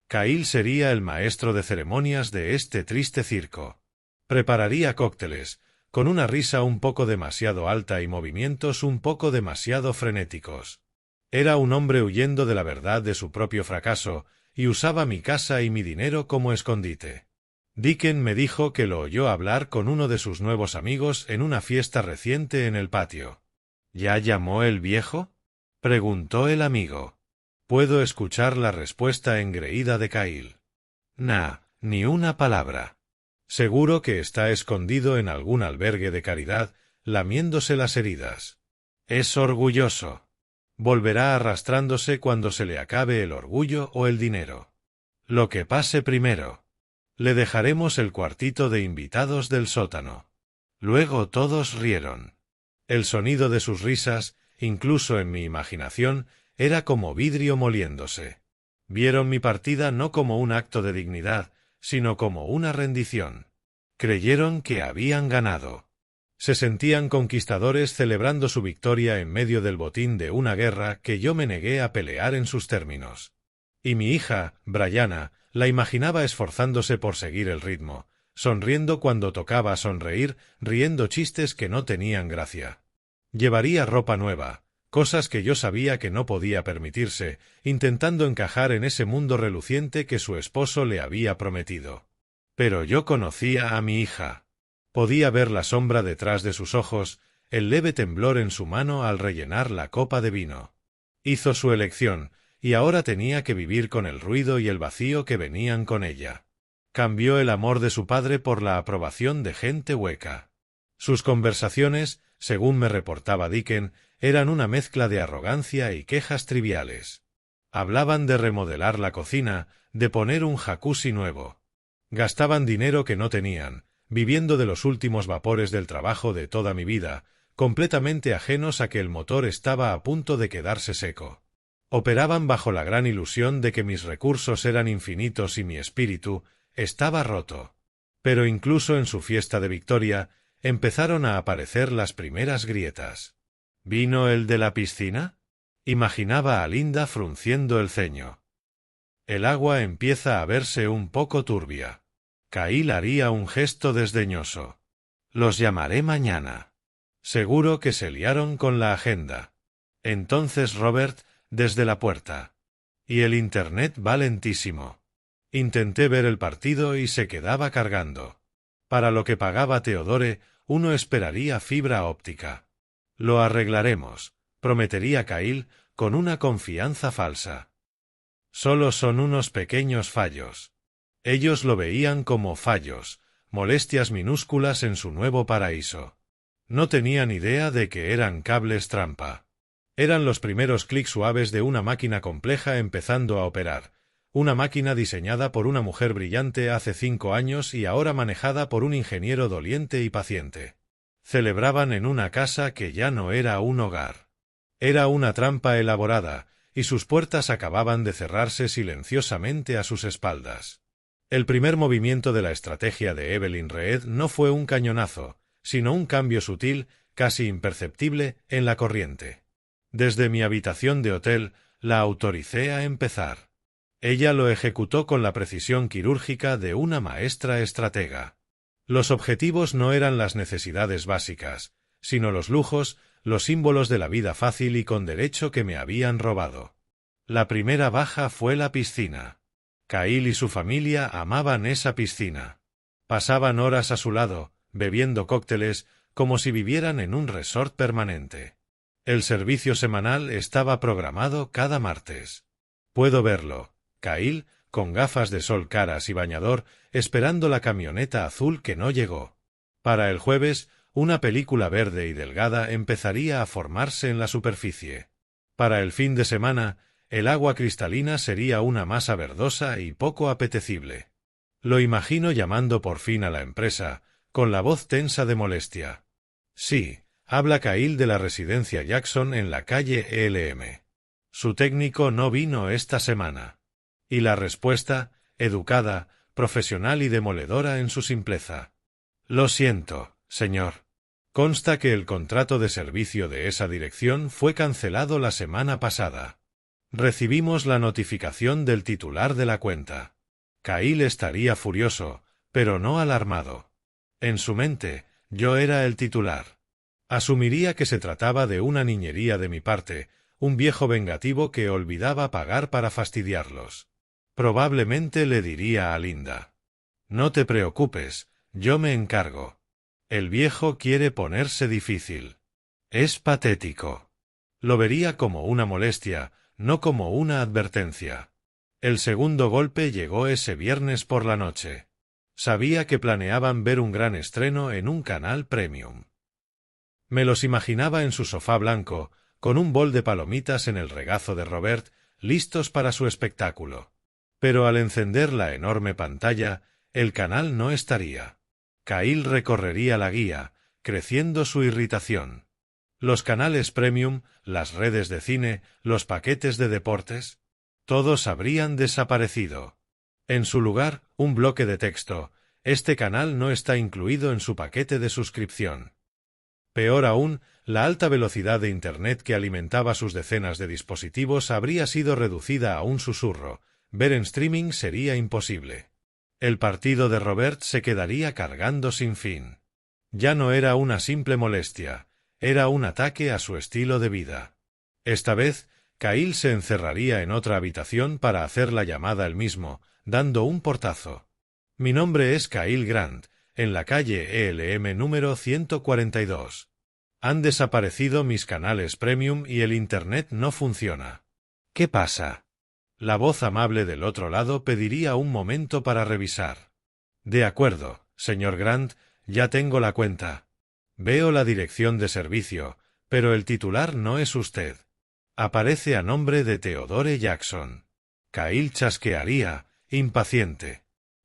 Kyle sería el maestro de ceremonias de este triste circo. Prepararía cócteles, con una risa un poco demasiado alta y movimientos un poco demasiado frenéticos. Era un hombre huyendo de la verdad de su propio fracaso, y usaba mi casa y mi dinero como escondite. Deacon me dijo que lo oyó hablar con uno de sus nuevos amigos en una fiesta reciente en el patio. ¿Ya llamó el viejo?, preguntó el amigo. Puedo escuchar la respuesta engreída de Kyle. Nah, ni una palabra. Seguro que está escondido en algún albergue de caridad, lamiéndose las heridas. Es orgulloso. Volverá arrastrándose cuando se le acabe el orgullo o el dinero. Lo que pase primero. Le dejaremos el cuartito de invitados del sótano. Luego todos rieron. El sonido de sus risas, incluso en mi imaginación, era como vidrio moliéndose. Vieron mi partida no como un acto de dignidad, sino como una rendición. Creyeron que habían ganado. Se sentían conquistadores celebrando su victoria en medio del botín de una guerra que yo me negué a pelear en sus términos. Y mi hija, Brianna, la imaginaba esforzándose por seguir el ritmo, sonriendo cuando tocaba sonreír, riendo chistes que no tenían gracia. Llevaría ropa nueva, cosas que yo sabía que no podía permitirse, intentando encajar en ese mundo reluciente que su esposo le había prometido. Pero yo conocía a mi hija. Podía ver la sombra detrás de sus ojos, el leve temblor en su mano al rellenar la copa de vino. Hizo su elección, y ahora tenía que vivir con el ruido y el vacío que venían con ella. Cambió el amor de su padre por la aprobación de gente hueca. Sus conversaciones, según me reportaba Dicken, eran una mezcla de arrogancia y quejas triviales. Hablaban de remodelar la cocina, de poner un jacuzzi nuevo. Gastaban dinero que no tenían, viviendo de los últimos vapores del trabajo de toda mi vida, completamente ajenos a que el motor estaba a punto de quedarse seco. Operaban bajo la gran ilusión de que mis recursos eran infinitos y mi espíritu estaba roto. Pero incluso en su fiesta de victoria empezaron a aparecer las primeras grietas. ¿Vino el de la piscina? Imaginaba a Linda frunciendo el ceño. El agua empieza a verse un poco turbia. Kyle haría un gesto desdeñoso. Los llamaré mañana. Seguro que se liaron con la agenda. Entonces Robert, desde la puerta. Y el internet va lentísimo. Intenté ver el partido y se quedaba cargando. Para lo que pagaba Theodore, uno esperaría fibra óptica. Lo arreglaremos, prometería Kyle, con una confianza falsa. Solo son unos pequeños fallos. Ellos lo veían como fallos, molestias minúsculas en su nuevo paraíso. No tenían idea de que eran cables trampa. Eran los primeros clics suaves de una máquina compleja empezando a operar, una máquina diseñada por una mujer brillante hace 5 años y ahora manejada por un ingeniero doliente y paciente. Celebraban en una casa que ya no era un hogar. Era una trampa elaborada, y sus puertas acababan de cerrarse silenciosamente a sus espaldas. El primer movimiento de la estrategia de Evelyn Reed no fue un cañonazo, sino un cambio sutil, casi imperceptible, en la corriente. Desde mi habitación de hotel, la autoricé a empezar. Ella lo ejecutó con la precisión quirúrgica de una maestra estratega. Los objetivos no eran las necesidades básicas, sino los lujos, los símbolos de la vida fácil y con derecho que me habían robado. La primera baja fue la piscina. Kyle y su familia amaban esa piscina. Pasaban horas a su lado, bebiendo cócteles, como si vivieran en un resort permanente. El servicio semanal estaba programado cada martes. Puedo verlo, Kyle, con gafas de sol caras y bañador, esperando la camioneta azul que no llegó. Para el jueves, una película verde y delgada empezaría a formarse en la superficie. Para el fin de semana, el agua cristalina sería una masa verdosa y poco apetecible. Lo imagino llamando por fin a la empresa, con la voz tensa de molestia. Sí, habla Kyle de la residencia Jackson en la calle ELM. Su técnico no vino esta semana. Y la respuesta, educada, profesional y demoledora en su simpleza. Lo siento, señor. Consta que el contrato de servicio de esa dirección fue cancelado la semana pasada. Recibimos la notificación del titular de la cuenta. Kyle estaría furioso, pero no alarmado. En su mente, yo era el titular. Asumiría que se trataba de una niñería de mi parte, un viejo vengativo que olvidaba pagar para fastidiarlos. Probablemente le diría a Linda: no te preocupes, yo me encargo. El viejo quiere ponerse difícil. Es patético. Lo vería como una molestia, no como una advertencia. El segundo golpe llegó ese viernes por la noche. Sabía que planeaban ver un gran estreno en un canal premium. Me los imaginaba en su sofá blanco, con un bol de palomitas en el regazo de Robert, listos para su espectáculo. Pero al encender la enorme pantalla, el canal no estaría. Kyle recorrería la guía, creciendo su irritación. Los canales premium, las redes de cine, los paquetes de deportes, todos habrían desaparecido. En su lugar, un bloque de texto: este canal no está incluido en su paquete de suscripción. Peor aún, la alta velocidad de Internet que alimentaba sus decenas de dispositivos habría sido reducida a un susurro. Ver en streaming sería imposible. El partido de Robert se quedaría cargando sin fin. Ya no era una simple molestia, era un ataque a su estilo de vida. Esta vez, Kyle se encerraría en otra habitación para hacer la llamada él mismo, dando un portazo. Mi nombre es Kyle Grant, en la calle ELM número 142. Han desaparecido mis canales premium y el Internet no funciona. ¿Qué pasa? La voz amable del otro lado pediría un momento para revisar. De acuerdo, señor Grant, ya tengo la cuenta. Veo la dirección de servicio, pero el titular no es usted. Aparece a nombre de Theodore Jackson. Kyle chasquearía, impaciente.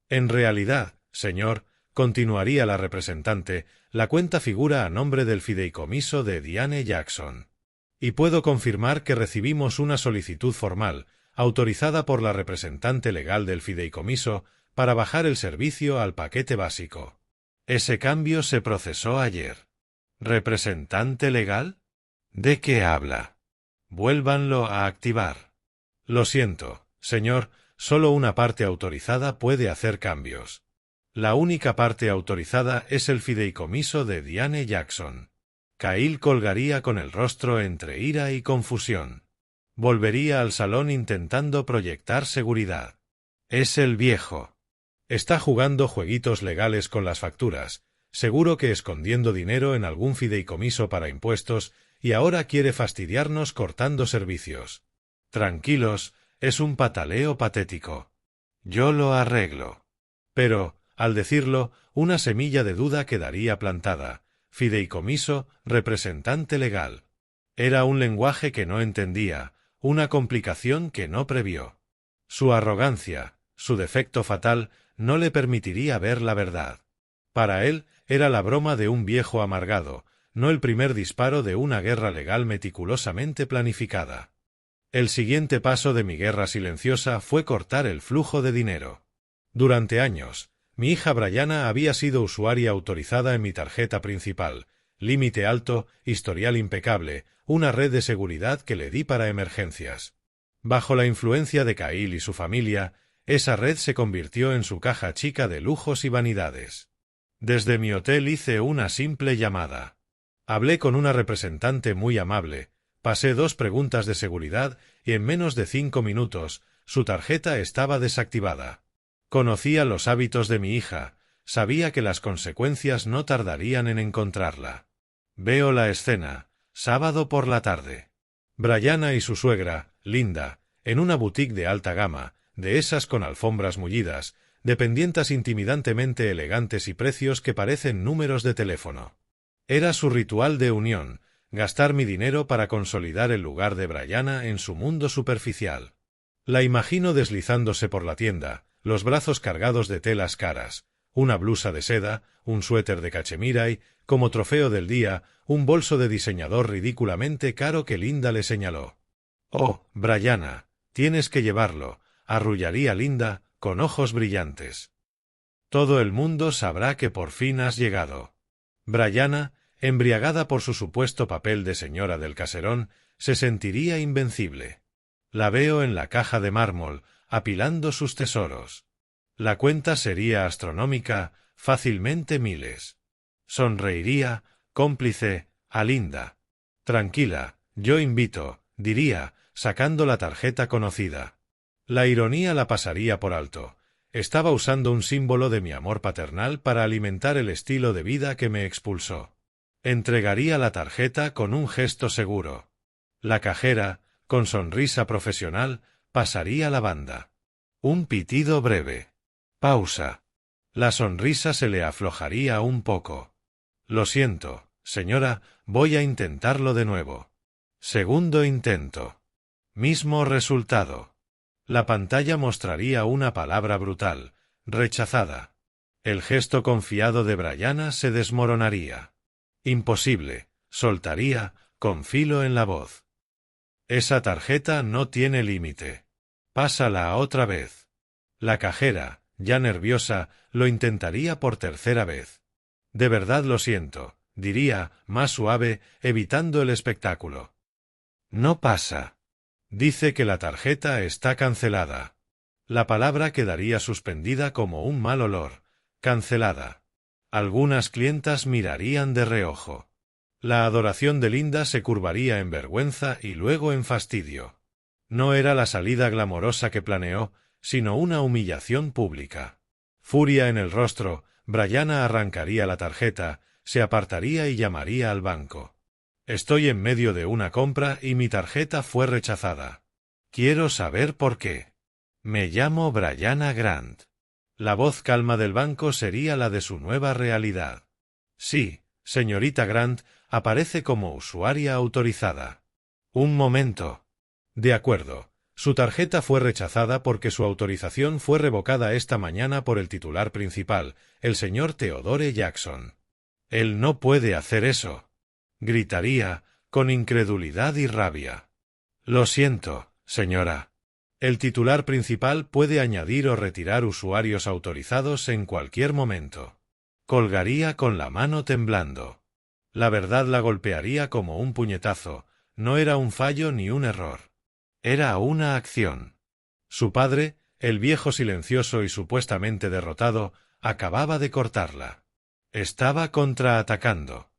En realidad, señor, continuaría la representante, la cuenta figura a nombre del fideicomiso de Diane Jackson. Y puedo confirmar que recibimos una solicitud formal, autorizada por la representante legal del fideicomiso, para bajar el servicio al paquete básico. Ese cambio se procesó ayer. ¿Representante legal? ¿De qué habla? Vuélvanlo a activar. Lo siento, señor, solo una parte autorizada puede hacer cambios. La única parte autorizada es el fideicomiso de Diane Jackson. Kyle colgaría con el rostro entre ira y confusión. Volvería al salón intentando proyectar seguridad. Es el viejo. Está jugando jueguitos legales con las facturas, seguro que escondiendo dinero en algún fideicomiso para impuestos, y ahora quiere fastidiarnos cortando servicios. Tranquilos, es un pataleo patético. Yo lo arreglo. Pero, al decirlo, una semilla de duda quedaría plantada. Fideicomiso, representante legal. Era un lenguaje que no entendía, una complicación que no previó. Su arrogancia, su defecto fatal, no le permitiría ver la verdad. Para él, era la broma de un viejo amargado, no el primer disparo de una guerra legal meticulosamente planificada. El siguiente paso de mi guerra silenciosa fue cortar el flujo de dinero. Durante años, mi hija Brianna había sido usuaria autorizada en mi tarjeta principal, límite alto, historial impecable, una red de seguridad que le di para emergencias. Bajo la influencia de Kyle y su familia, esa red se convirtió en su caja chica de lujos y vanidades. Desde mi hotel hice una simple llamada. Hablé con una representante muy amable, pasé 2 preguntas de seguridad y en menos de 5 minutos, su tarjeta estaba desactivada. Conocía los hábitos de mi hija, sabía que las consecuencias no tardarían en encontrarla. Veo la escena, sábado por la tarde. Brianna y su suegra, Linda, en una boutique de alta gama, de esas con alfombras mullidas, dependientas intimidantemente elegantes y precios que parecen números de teléfono. Era su ritual de unión, gastar mi dinero para consolidar el lugar de Brianna en su mundo superficial. La imagino deslizándose por la tienda, los brazos cargados de telas caras, una blusa de seda, un suéter de cachemira y, como trofeo del día, un bolso de diseñador ridículamente caro que Linda le señaló. «Oh, Brianna, tienes que llevarlo», arrullaría Linda, con ojos brillantes. «Todo el mundo sabrá que por fin has llegado». Brianna, embriagada por su supuesto papel de señora del caserón, se sentiría invencible. La veo en la caja de mármol, apilando sus tesoros. La cuenta sería astronómica, fácilmente miles. Sonreiría, cómplice, a Linda. «Tranquila, yo invito», diría, sacando la tarjeta conocida. La ironía la pasaría por alto. Estaba usando un símbolo de mi amor paternal para alimentar el estilo de vida que me expulsó. Entregaría la tarjeta con un gesto seguro. La cajera, con sonrisa profesional, pasaría la banda. Un pitido breve. Pausa. La sonrisa se le aflojaría un poco. «Lo siento, Señora, voy a intentarlo de nuevo. Segundo intento. Mismo resultado. La pantalla mostraría una palabra brutal, rechazada. El gesto confiado de Brianna se desmoronaría. Imposible, soltaría, con filo en la voz. Esa tarjeta no tiene límite. Pásala otra vez. La cajera, ya nerviosa, lo intentaría por tercera vez. De verdad lo siento, diría, más suave, evitando el espectáculo. No pasa. Dice que la tarjeta está cancelada. La palabra quedaría suspendida como un mal olor. Cancelada. Algunas clientas mirarían de reojo. La adoración de Linda se curvaría en vergüenza y luego en fastidio. No era la salida glamorosa que planeó, sino una humillación pública. Furia en el rostro, Brianna arrancaría la tarjeta, se apartaría y llamaría al banco. Estoy en medio de una compra y mi tarjeta fue rechazada. Quiero saber por qué. Me llamo Brianna Grant. La voz calma del banco sería la de su nueva realidad. Sí, señorita Grant, aparece como usuaria autorizada. Un momento. De acuerdo. Su tarjeta fue rechazada porque su autorización fue revocada esta mañana por el titular principal, el señor Theodore Jackson. Él no puede hacer eso. Gritaría, con incredulidad y rabia. Lo siento, señora. El titular principal puede añadir o retirar usuarios autorizados en cualquier momento. Colgaría con la mano temblando. La verdad la golpearía como un puñetazo. No era un fallo ni un error. Era una acción. Su padre, el viejo silencioso y supuestamente derrotado, acababa de cortarla. Estaba contraatacando.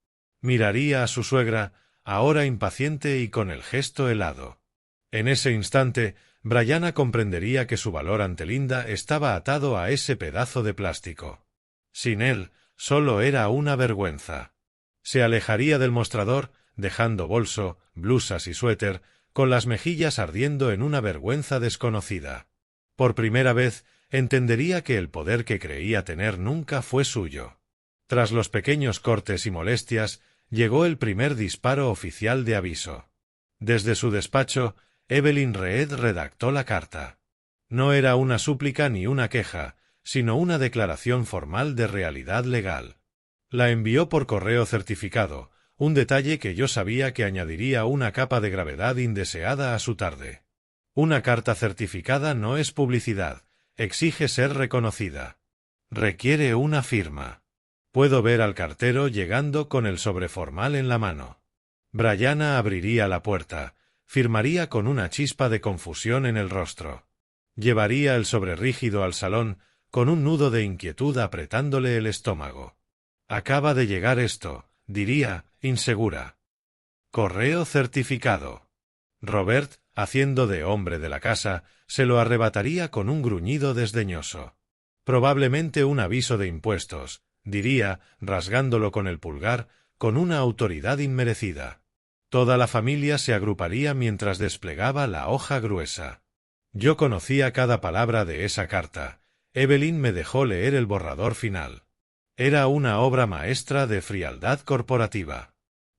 Miraría a su suegra, ahora impaciente y con el gesto helado. En ese instante, Brianna comprendería que su valor ante Linda estaba atado a ese pedazo de plástico. Sin él, solo era una vergüenza. Se alejaría del mostrador, dejando bolso, blusas y suéter, con las mejillas ardiendo en una vergüenza desconocida. Por primera vez, entendería que el poder que creía tener nunca fue suyo. Tras los pequeños cortes y molestias, llegó el primer disparo oficial de aviso. Desde su despacho, Evelyn Reed redactó la carta. No era una súplica ni una queja, sino una declaración formal de realidad legal. La envió por correo certificado, un detalle que yo sabía que añadiría una capa de gravedad indeseada a su tarde. Una carta certificada no es publicidad, exige ser reconocida. Requiere una firma. Puedo ver al cartero llegando con el sobre formal en la mano. Brianna abriría la puerta, firmaría con una chispa de confusión en el rostro. Llevaría el sobre rígido al salón, con un nudo de inquietud apretándole el estómago. Acaba de llegar esto, diría, insegura. Correo certificado. Robert, haciendo de hombre de la casa, se lo arrebataría con un gruñido desdeñoso. Probablemente un aviso de impuestos, diría, rasgándolo con el pulgar, con una autoridad inmerecida. Toda la familia se agruparía mientras desplegaba la hoja gruesa. Yo conocía cada palabra de esa carta. Evelyn me dejó leer el borrador final. Era una obra maestra de frialdad corporativa.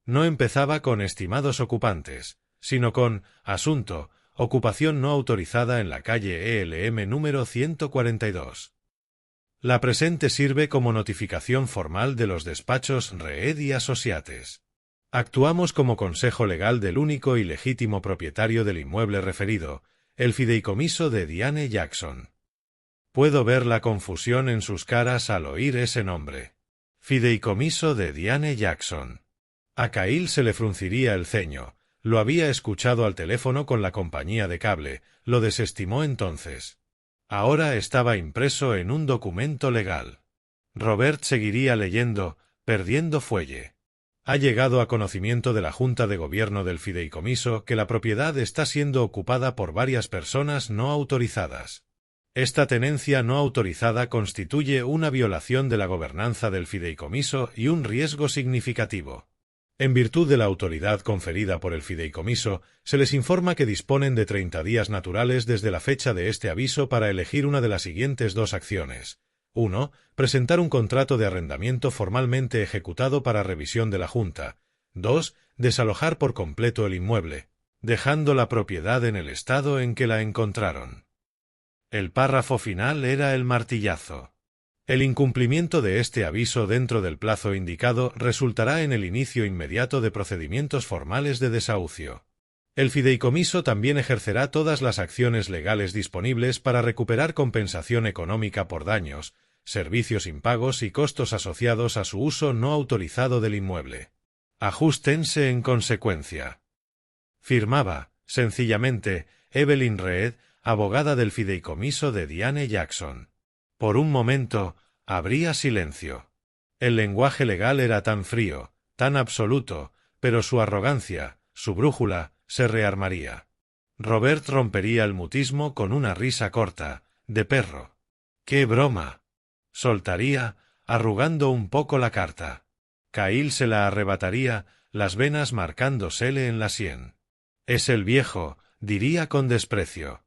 No empezaba con estimados ocupantes, sino con asunto, ocupación no autorizada en la calle ELM número 142. La presente sirve como notificación formal de los despachos Reed y Associates. Actuamos como consejo legal del único y legítimo propietario del inmueble referido, el fideicomiso de Diane Jackson. Puedo ver la confusión en sus caras al oír ese nombre. Fideicomiso de Diane Jackson. A Cahill se le frunciría el ceño. Lo había escuchado al teléfono con la compañía de cable, lo desestimó entonces. Ahora estaba impreso en un documento legal. Robert seguiría leyendo, perdiendo fuelle. Ha llegado a conocimiento de la Junta de Gobierno del Fideicomiso que la propiedad está siendo ocupada por varias personas no autorizadas. Esta tenencia no autorizada constituye una violación de la gobernanza del fideicomiso y un riesgo significativo. En virtud de la autoridad conferida por el fideicomiso, se les informa que disponen de 30 días naturales desde la fecha de este aviso para elegir una de las siguientes dos acciones. 1. Presentar un contrato de arrendamiento formalmente ejecutado para revisión de la Junta. 2. Desalojar por completo el inmueble, dejando la propiedad en el estado en que la encontraron. El párrafo final era el martillazo. El incumplimiento de este aviso dentro del plazo indicado resultará en el inicio inmediato de procedimientos formales de desahucio. El fideicomiso también ejercerá todas las acciones legales disponibles para recuperar compensación económica por daños, servicios impagos y costos asociados a su uso no autorizado del inmueble. Ajústense en consecuencia. Firmaba, sencillamente, Evelyn Reed, abogada del fideicomiso de Diane Jackson. Por un momento, habría silencio. El lenguaje legal era tan frío, tan absoluto, pero su arrogancia, su brújula, se rearmaría. Robert rompería el mutismo con una risa corta, de perro. ¡Qué broma! Soltaría, arrugando un poco la carta. Cahill se la arrebataría, las venas marcándosele en la sien. Es el viejo, diría con desprecio.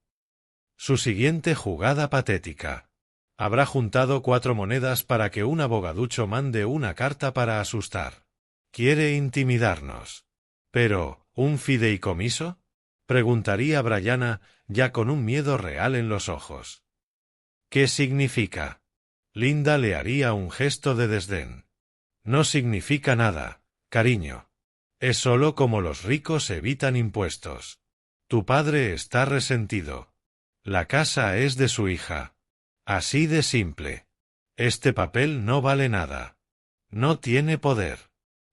Su siguiente jugada patética. Habrá juntado 4 monedas para que un abogaducho mande una carta para asustar. Quiere intimidarnos. Pero, ¿un fideicomiso? Preguntaría Bryana, ya con un miedo real en los ojos. ¿Qué significa? Linda le haría un gesto de desdén. No significa nada, cariño. Es solo como los ricos evitan impuestos. Tu padre está resentido. La casa es de su hija. Así de simple. Este papel no vale nada. No tiene poder.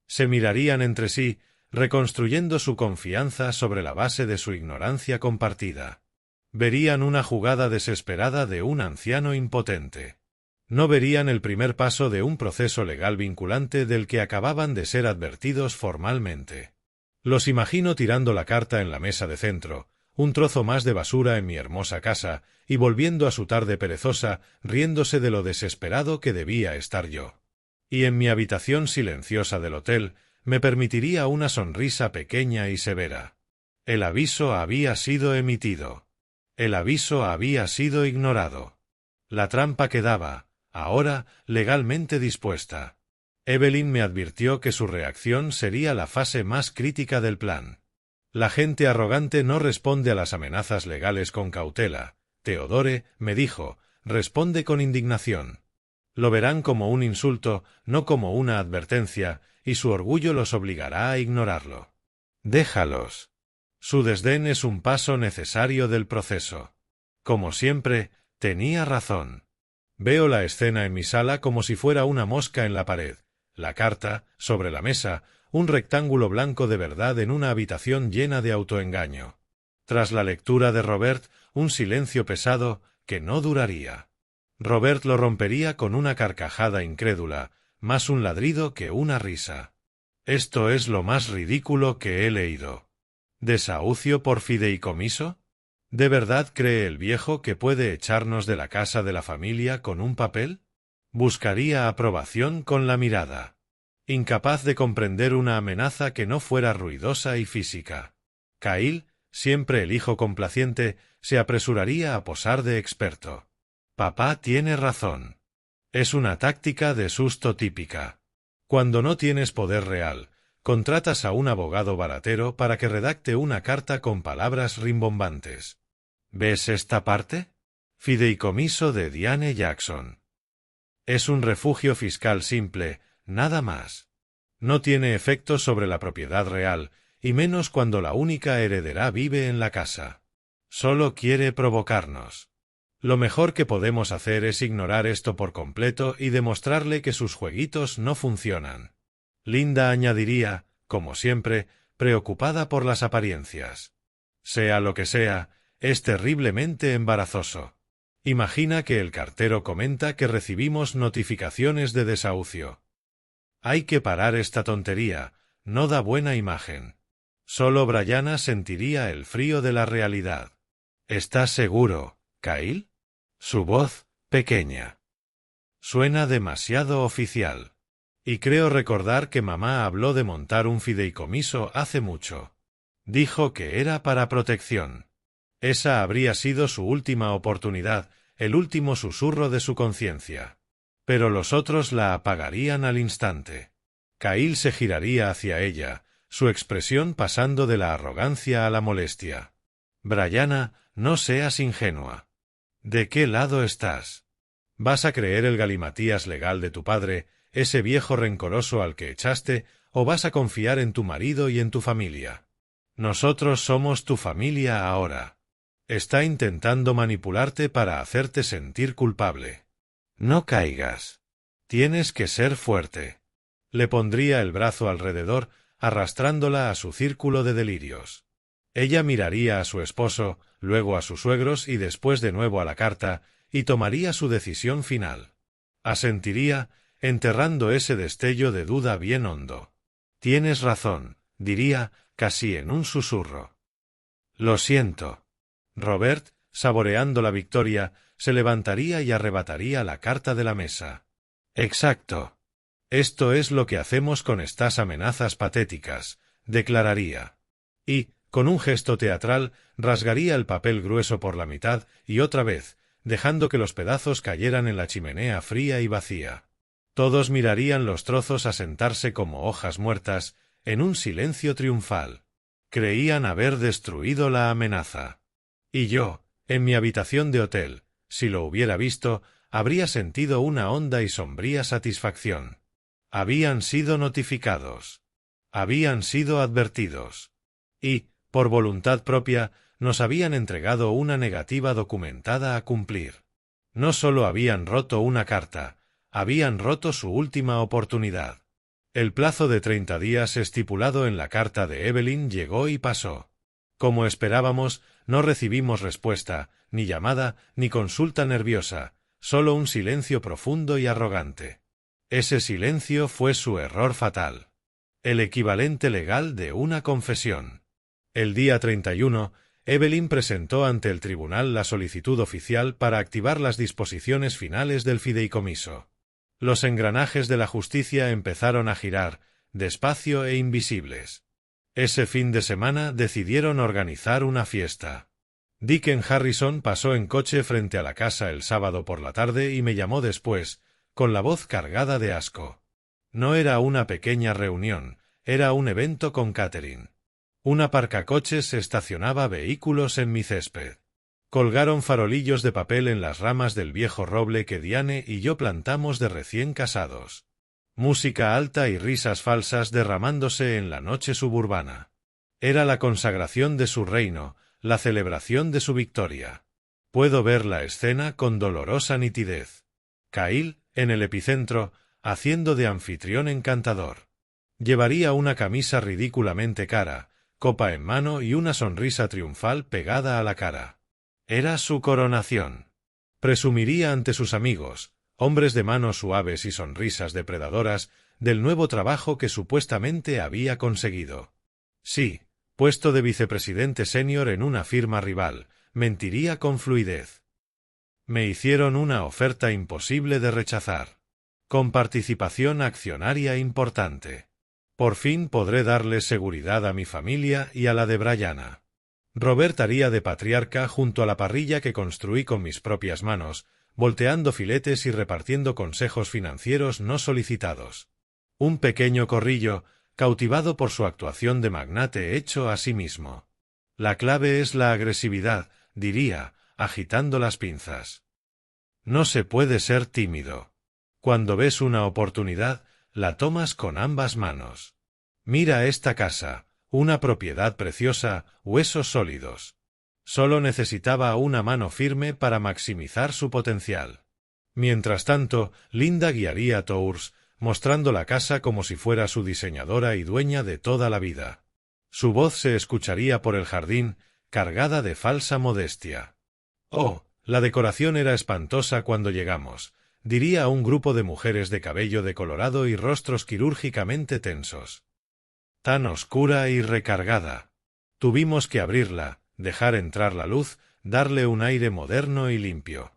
Se mirarían entre sí, reconstruyendo su confianza sobre la base de su ignorancia compartida. Verían una jugada desesperada de un anciano impotente. No verían el primer paso de un proceso legal vinculante del que acababan de ser advertidos formalmente. Los imagino tirando la carta en la mesa de centro, un trozo más de basura en mi hermosa casa, y volviendo a su tarde perezosa, riéndose de lo desesperado que debía estar yo. Y en mi habitación silenciosa del hotel, me permitiría una sonrisa pequeña y severa. El aviso había sido emitido. El aviso había sido ignorado. La trampa quedaba, ahora, legalmente dispuesta. Evelyn me advirtió que su reacción sería la fase más crítica del plan. La gente arrogante no responde a las amenazas legales con cautela. Theodore, me dijo, responde con indignación. Lo verán como un insulto, no como una advertencia, y su orgullo los obligará a ignorarlo. Déjalos. Su desdén es un paso necesario del proceso. Como siempre, tenía razón. Veo la escena en mi sala como si fuera una mosca en la pared, la carta, sobre la mesa, un rectángulo blanco de verdad en una habitación llena de autoengaño. Tras la lectura de Robert, un silencio pesado que no duraría. Robert lo rompería con una carcajada incrédula, más un ladrido que una risa. Esto es lo más ridículo que he leído. ¿Desahucio por fideicomiso? ¿De verdad cree el viejo que puede echarnos de la casa de la familia con un papel? Buscaría aprobación con la mirada. Incapaz de comprender una amenaza que no fuera ruidosa y física. Cahill, siempre el hijo complaciente, se apresuraría a posar de experto. Papá tiene razón. Es una táctica de susto típica. Cuando no tienes poder real, contratas a un abogado baratero para que redacte una carta con palabras rimbombantes. ¿Ves esta parte? Fideicomiso de Diane Jackson. Es un refugio fiscal simple, nada más. No tiene efecto sobre la propiedad real, y menos cuando la única heredera vive en la casa. Solo quiere provocarnos. Lo mejor que podemos hacer es ignorar esto por completo y demostrarle que sus jueguitos no funcionan. Linda añadiría, como siempre, preocupada por las apariencias. Sea lo que sea, es terriblemente embarazoso. Imagina que el cartero comenta que recibimos notificaciones de desahucio. Hay que parar esta tontería, no da buena imagen. Solo Bryana sentiría el frío de la realidad. ¿Estás seguro, Cahill? Su voz, pequeña. Suena demasiado oficial. Y creo recordar que mamá habló de montar un fideicomiso hace mucho. Dijo que era para protección. Esa habría sido su última oportunidad, el último susurro de su conciencia. pero los otros la apagarían al instante. Kyle se giraría hacia ella, su expresión pasando de la arrogancia a la molestia. Brianna, no seas ingenua. ¿De qué lado estás? ¿Vas a creer el galimatías legal de tu padre, ese viejo rencoroso al que echaste, o vas a confiar en tu marido y en tu familia? Nosotros somos tu familia ahora. Está intentando manipularte para hacerte sentir culpable. No caigas. Tienes que ser fuerte. Le pondría el brazo alrededor, arrastrándola a su círculo de delirios. Ella miraría a su esposo, luego a sus suegros y después de nuevo a la carta, y tomaría su decisión final. Asentiría, enterrando ese destello de duda bien hondo. Tienes razón, diría, casi en un susurro. Lo siento. Robert, saboreando la victoria, se levantaría y arrebataría la carta de la mesa. Exacto. Esto es lo que hacemos con estas amenazas patéticas, declararía. Y, con un gesto teatral, rasgaría el papel grueso por la mitad y otra vez, dejando que los pedazos cayeran en la chimenea fría y vacía. Todos mirarían los trozos asentarse como hojas muertas, en un silencio triunfal. Creían haber destruido la amenaza. Y yo, en mi habitación de hotel, si lo hubiera visto, habría sentido una honda y sombría satisfacción. Habían sido notificados. Habían sido advertidos. Y, por voluntad propia, nos habían entregado una negativa documentada a cumplir. No solo habían roto una carta, habían roto su última oportunidad. El plazo de 30 días estipulado en la carta de Evelyn llegó y pasó. Como esperábamos, no recibimos respuesta, ni llamada, ni consulta nerviosa, solo un silencio profundo y arrogante. Ese silencio fue su error fatal. El equivalente legal de una confesión. El día 31, Evelyn presentó ante el tribunal la solicitud oficial para activar las disposiciones finales del fideicomiso. Los engranajes de la justicia empezaron a girar, despacio e invisibles. Ese fin de semana decidieron organizar una fiesta. Deacon Harrison pasó en coche frente a la casa el sábado por la tarde y me llamó después, con la voz cargada de asco. No era una pequeña reunión, era un evento con catering. Un aparcacoches estacionaba vehículos en mi césped. Colgaron farolillos de papel en las ramas del viejo roble que Diane y yo plantamos de recién casados. Música alta y risas falsas derramándose en la noche suburbana. Era la consagración de su reino, la celebración de su victoria. Puedo ver la escena con dolorosa nitidez. Kyle, en el epicentro, haciendo de anfitrión encantador. Llevaría una camisa ridículamente cara, copa en mano y una sonrisa triunfal pegada a la cara. Era su coronación. Presumiría ante sus amigos, hombres de manos suaves y sonrisas depredadoras, del nuevo trabajo que supuestamente había conseguido. Sí, puesto de vicepresidente senior en una firma rival, mentiría con fluidez. Me hicieron una oferta imposible de rechazar. Con participación accionaria importante. Por fin podré darle seguridad a mi familia y a la de Brianna. Robert haría de patriarca junto a la parrilla que construí con mis propias manos, volteando filetes y repartiendo consejos financieros no solicitados. Un pequeño corrillo, cautivado por su actuación de magnate hecho a sí mismo. La clave es la agresividad, diría, agitando las pinzas. No se puede ser tímido. Cuando ves una oportunidad, la tomas con ambas manos. Mira esta casa, una propiedad preciosa, huesos sólidos. Solo necesitaba una mano firme para maximizar su potencial. Mientras tanto, Linda guiaría tours, mostrando la casa como si fuera su diseñadora y dueña de toda la vida. Su voz se escucharía por el jardín, cargada de falsa modestia. Oh, la decoración era espantosa cuando llegamos, diría a un grupo de mujeres de cabello decolorado y rostros quirúrgicamente tensos. Tan oscura y recargada. Tuvimos que abrirla, dejar entrar la luz, darle un aire moderno y limpio.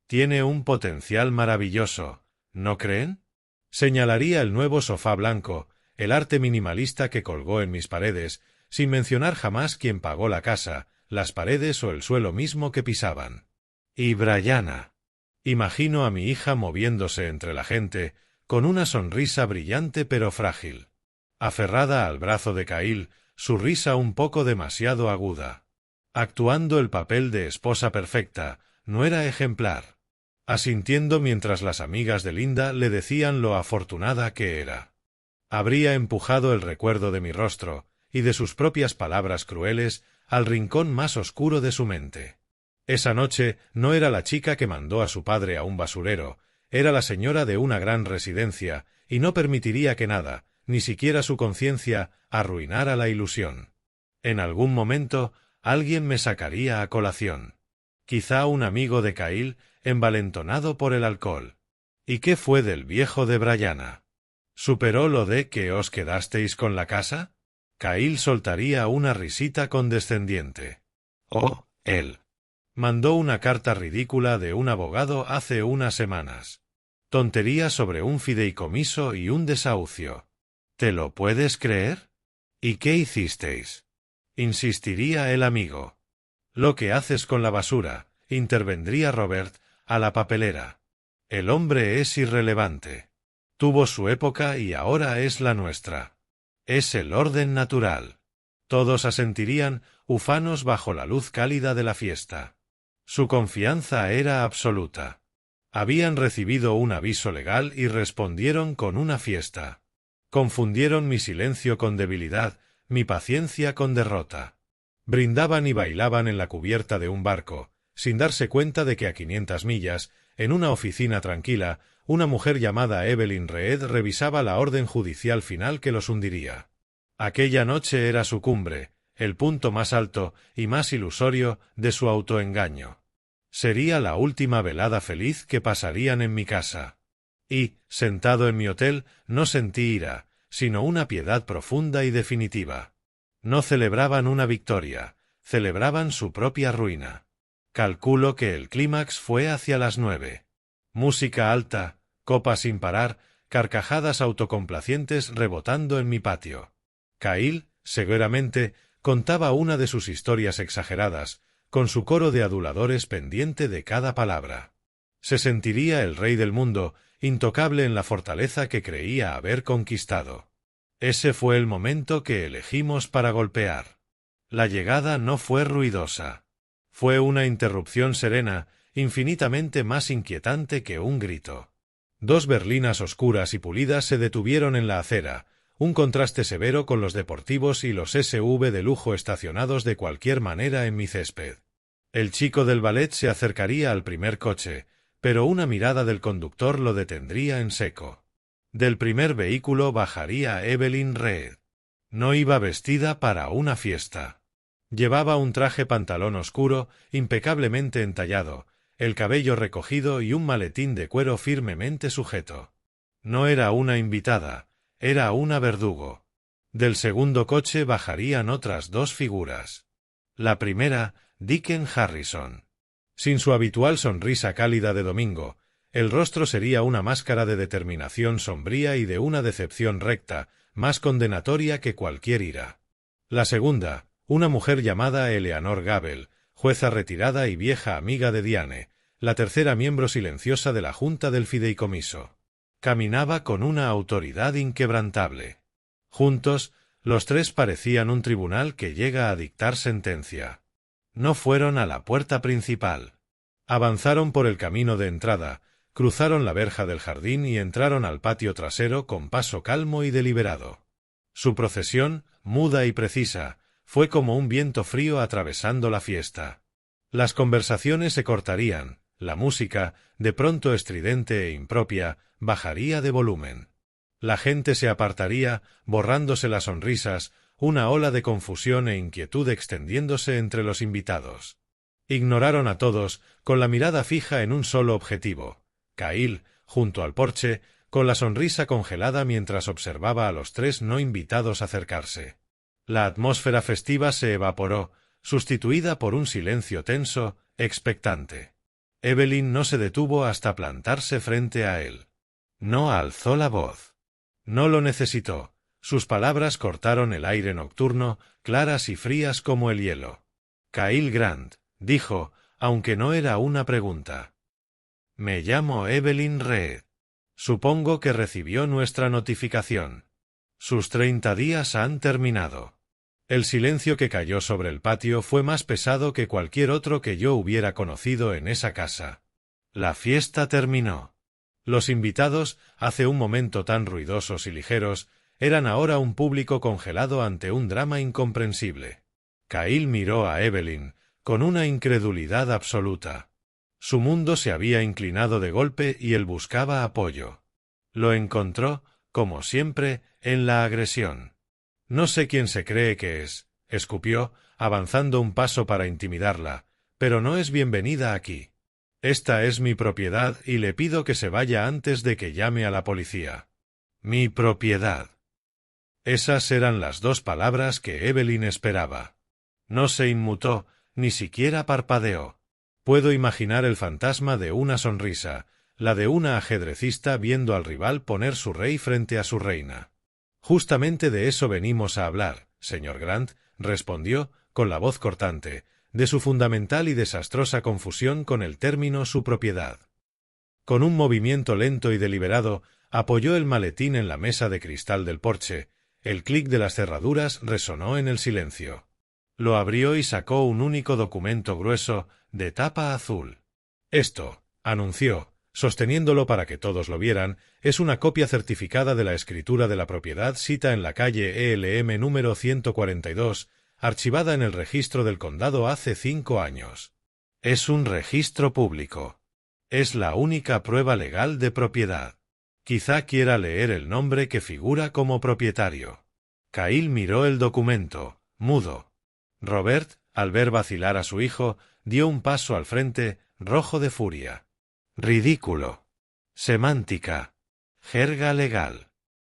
Tiene un potencial maravilloso, ¿no creen? Señalaría el nuevo sofá blanco, el arte minimalista que colgó en mis paredes, sin mencionar jamás quién pagó la casa, las paredes o el suelo mismo que pisaban. Y Brianna. Imagino a mi hija moviéndose entre la gente, con una sonrisa brillante pero frágil. Aferrada al brazo de Kyle, su risa un poco demasiado aguda. Actuando el papel de esposa perfecta, no era ejemplar. Asintiendo mientras las amigas de Linda le decían lo afortunada que era. Habría empujado el recuerdo de mi rostro, y de sus propias palabras crueles, al rincón más oscuro de su mente. Esa noche no era la chica que mandó a su padre a un basurero, era la señora de una gran residencia, y no permitiría que nada, ni siquiera su conciencia, arruinara la ilusión. En algún momento, alguien me sacaría a colación. Quizá un amigo de Kyle, envalentonado por el alcohol. ¿Y qué fue del viejo de Brianna? ¿Superó lo de que os quedasteis con la casa? Kyle soltaría una risita condescendiente. Oh, él. Mandó una carta ridícula de un abogado hace unas semanas. Tontería sobre un fideicomiso y un desahucio. ¿Te lo puedes creer? ¿Y qué hicisteis? Insistiría el amigo. Lo que haces con la basura, intervendría Robert, a la papelera. El hombre es irrelevante. Tuvo su época y ahora es la nuestra. Es el orden natural. Todos asentirían, ufanos bajo la luz cálida de la fiesta. Su confianza era absoluta. Habían recibido un aviso legal y respondieron con una fiesta. Confundieron mi silencio con debilidad, mi paciencia con derrota. Brindaban y bailaban en la cubierta de un barco, sin darse cuenta de que a 500 millas, en una oficina tranquila, una mujer llamada Evelyn Reed revisaba la orden judicial final que los hundiría. Aquella noche era su cumbre, el punto más alto y más ilusorio de su autoengaño. Sería la última velada feliz que pasarían en mi casa. Y, sentado en mi hotel, no sentí ira, sino una piedad profunda y definitiva. No celebraban una victoria, celebraban su propia ruina. Calculo que el clímax fue hacia las 9. Música alta, copas sin parar, carcajadas autocomplacientes rebotando en mi patio. Kyle, seguramente, contaba una de sus historias exageradas, con su coro de aduladores pendiente de cada palabra. Se sentiría el rey del mundo, intocable en la fortaleza que creía haber conquistado. Ese fue el momento que elegimos para golpear. La llegada no fue ruidosa. Fue una interrupción serena, infinitamente más inquietante que un grito. 2 berlinas oscuras y pulidas se detuvieron en la acera, un contraste severo con los deportivos y los SUV de lujo estacionados de cualquier manera en mi césped. El chico del ballet se acercaría al primer coche, pero una mirada del conductor lo detendría en seco. Del primer vehículo bajaría Evelyn Reed. No iba vestida para una fiesta. Llevaba un traje pantalón oscuro, impecablemente entallado, el cabello recogido y un maletín de cuero firmemente sujeto. No era una invitada, era una verdugo. Del segundo coche bajarían otras 2 figuras. La primera, Deacon Harrison. Sin su habitual sonrisa cálida de domingo, el rostro sería una máscara de determinación sombría y de una decepción recta, más condenatoria que cualquier ira. La segunda, una mujer llamada Eleanor Gabel, jueza retirada y vieja amiga de Diane, la tercera miembro silenciosa de la Junta del Fideicomiso. Caminaba con una autoridad inquebrantable. Juntos, los 3 parecían un tribunal que llega a dictar sentencia. No fueron a la puerta principal. Avanzaron por el camino de entrada, cruzaron la verja del jardín y entraron al patio trasero con paso calmo y deliberado. Su procesión, muda y precisa, fue como un viento frío atravesando la fiesta. Las conversaciones se cortarían, la música, de pronto estridente e impropia, bajaría de volumen. La gente se apartaría, borrándose las sonrisas, una ola de confusión e inquietud extendiéndose entre los invitados. Ignoraron a todos, con la mirada fija en un solo objetivo. Kyle, junto al porche, con la sonrisa congelada mientras observaba a los 3 no invitados acercarse. La atmósfera festiva se evaporó, sustituida por un silencio tenso, expectante. Evelyn no se detuvo hasta plantarse frente a él. No alzó la voz. No lo necesitó. Sus palabras cortaron el aire nocturno, claras y frías como el hielo. Kyle Grant, dijo, aunque no era una pregunta. Me llamo Evelyn Reed. Supongo que recibió nuestra notificación. Sus 30 días han terminado. El silencio que cayó sobre el patio fue más pesado que cualquier otro que yo hubiera conocido en esa casa. La fiesta terminó. Los invitados, hace un momento tan ruidosos y ligeros, eran ahora un público congelado ante un drama incomprensible. Cahill miró a Evelyn con una incredulidad absoluta. Su mundo se había inclinado de golpe y él buscaba apoyo. Lo encontró, como siempre, en la agresión. «No sé quién se cree que es», escupió, avanzando un paso para intimidarla, «pero no es bienvenida aquí. Esta es mi propiedad y le pido que se vaya antes de que llame a la policía». «Mi propiedad». Esas eran las dos palabras que Evelyn esperaba. No se inmutó, ni siquiera parpadeó. Puedo imaginar el fantasma de una sonrisa, la de una ajedrecista viendo al rival poner su rey frente a su reina. «Justamente de eso venimos a hablar, señor Grant», respondió, con la voz cortante, de su fundamental y desastrosa confusión con el término su propiedad. Con un movimiento lento y deliberado, apoyó el maletín en la mesa de cristal del porche. El clic de las cerraduras resonó en el silencio. Lo abrió y sacó un único documento grueso, de tapa azul. «Esto», anunció, sosteniéndolo para que todos lo vieran, «es una copia certificada de la escritura de la propiedad cita en la calle ELM número 142, archivada en el registro del condado hace 5 años. Es un registro público. Es la única prueba legal de propiedad. Quizá quiera leer el nombre que figura como propietario». Cahill miró el documento, mudo. Robert, al ver vacilar a su hijo, dio un paso al frente, rojo de furia. «Ridículo. Semántica. Jerga legal.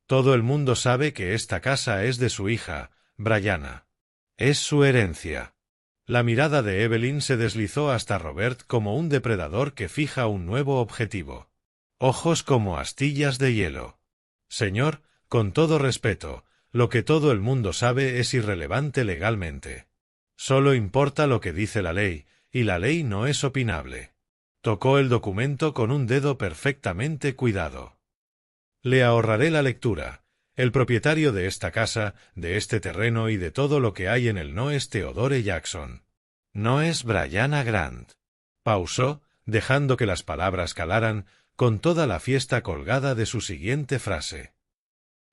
Todo el mundo sabe que esta casa es de su hija, Bryana. Es su herencia». La mirada de Evelyn se deslizó hasta Robert como un depredador que fija un nuevo objetivo. Ojos como astillas de hielo. «Señor, con todo respeto, lo que todo el mundo sabe es irrelevante legalmente. Solo importa lo que dice la ley, y la ley no es opinable». Tocó el documento con un dedo perfectamente cuidado. «Le ahorraré la lectura. El propietario de esta casa, de este terreno y de todo lo que hay en él no es Theodore Jackson. No es Bryana Grant». Pausó, dejando que las palabras calaran, con toda la fiesta colgada de su siguiente frase.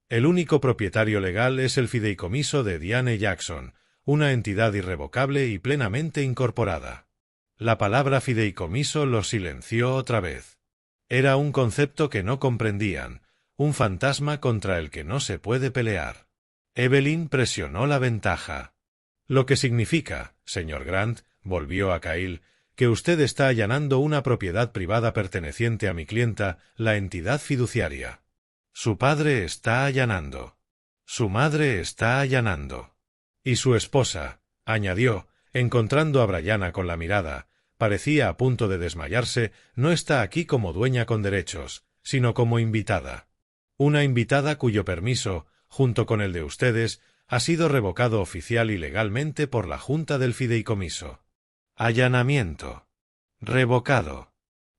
«El único propietario legal es el fideicomiso de Diane Jackson, una entidad irrevocable y plenamente incorporada». La palabra fideicomiso lo silenció otra vez. Era un concepto que no comprendían, un fantasma contra el que no se puede pelear. Evelyn presionó la ventaja. «Lo que significa, señor Grant», volvió a Cahill, «que usted está allanando una propiedad privada perteneciente a mi clienta, la entidad fiduciaria. Su padre está allanando. Su madre está allanando. Y su esposa», añadió, encontrando a Bryana con la mirada, parecía a punto de desmayarse, «no está aquí como dueña con derechos, sino como invitada. Una invitada cuyo permiso, junto con el de ustedes, ha sido revocado oficial y legalmente por la Junta del Fideicomiso. Allanamiento. Revocado».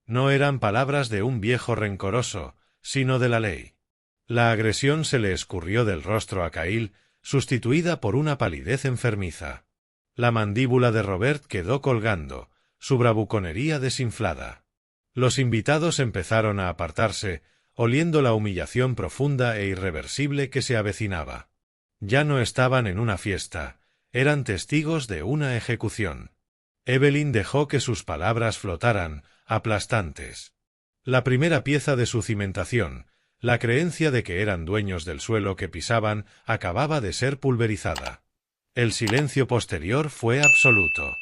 No eran palabras de un viejo rencoroso, sino de la ley. La agresión se le escurrió del rostro a Cahill, sustituida por una palidez enfermiza. La mandíbula de Robert quedó colgando, su bravuconería desinflada. Los invitados empezaron a apartarse, oliendo la humillación profunda e irreversible que se avecinaba. Ya no estaban en una fiesta, eran testigos de una ejecución. Evelyn dejó que sus palabras flotaran, aplastantes. La primera pieza de su cimentación, la creencia de que eran dueños del suelo que pisaban, acababa de ser pulverizada. El silencio posterior fue absoluto.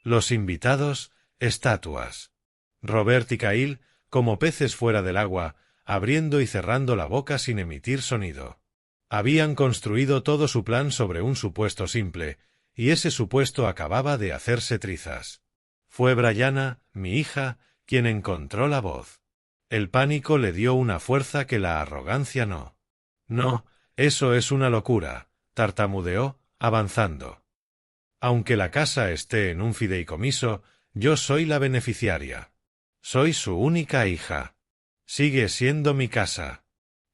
Los invitados, estatuas. Robert y Cahill, como peces fuera del agua, abriendo y cerrando la boca sin emitir sonido. Habían construido todo su plan sobre un supuesto simple, y ese supuesto acababa de hacerse trizas. Fue Bryana, mi hija, quien encontró la voz. El pánico le dio una fuerza que la arrogancia no. «No, eso es una locura», tartamudeó, avanzando. «Aunque la casa esté en un fideicomiso, yo soy la beneficiaria. Soy su única hija. Sigue siendo mi casa.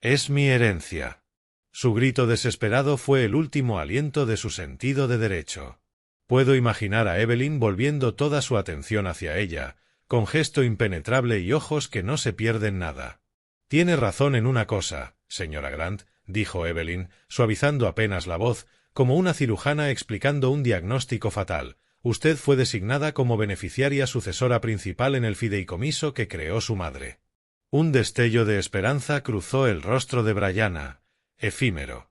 Es mi herencia. Su grito desesperado fue el último aliento de su sentido de derecho. Puedo imaginar a Evelyn volviendo toda su atención hacia ella, con gesto impenetrable y ojos que no se pierden nada. Tiene razón en una cosa, señora Grant, dijo Evelyn, suavizando apenas la voz, como una cirujana explicando un diagnóstico fatal. Usted fue designada como beneficiaria sucesora principal en el fideicomiso que creó su madre. Un destello de esperanza cruzó el rostro de Bryana, efímero.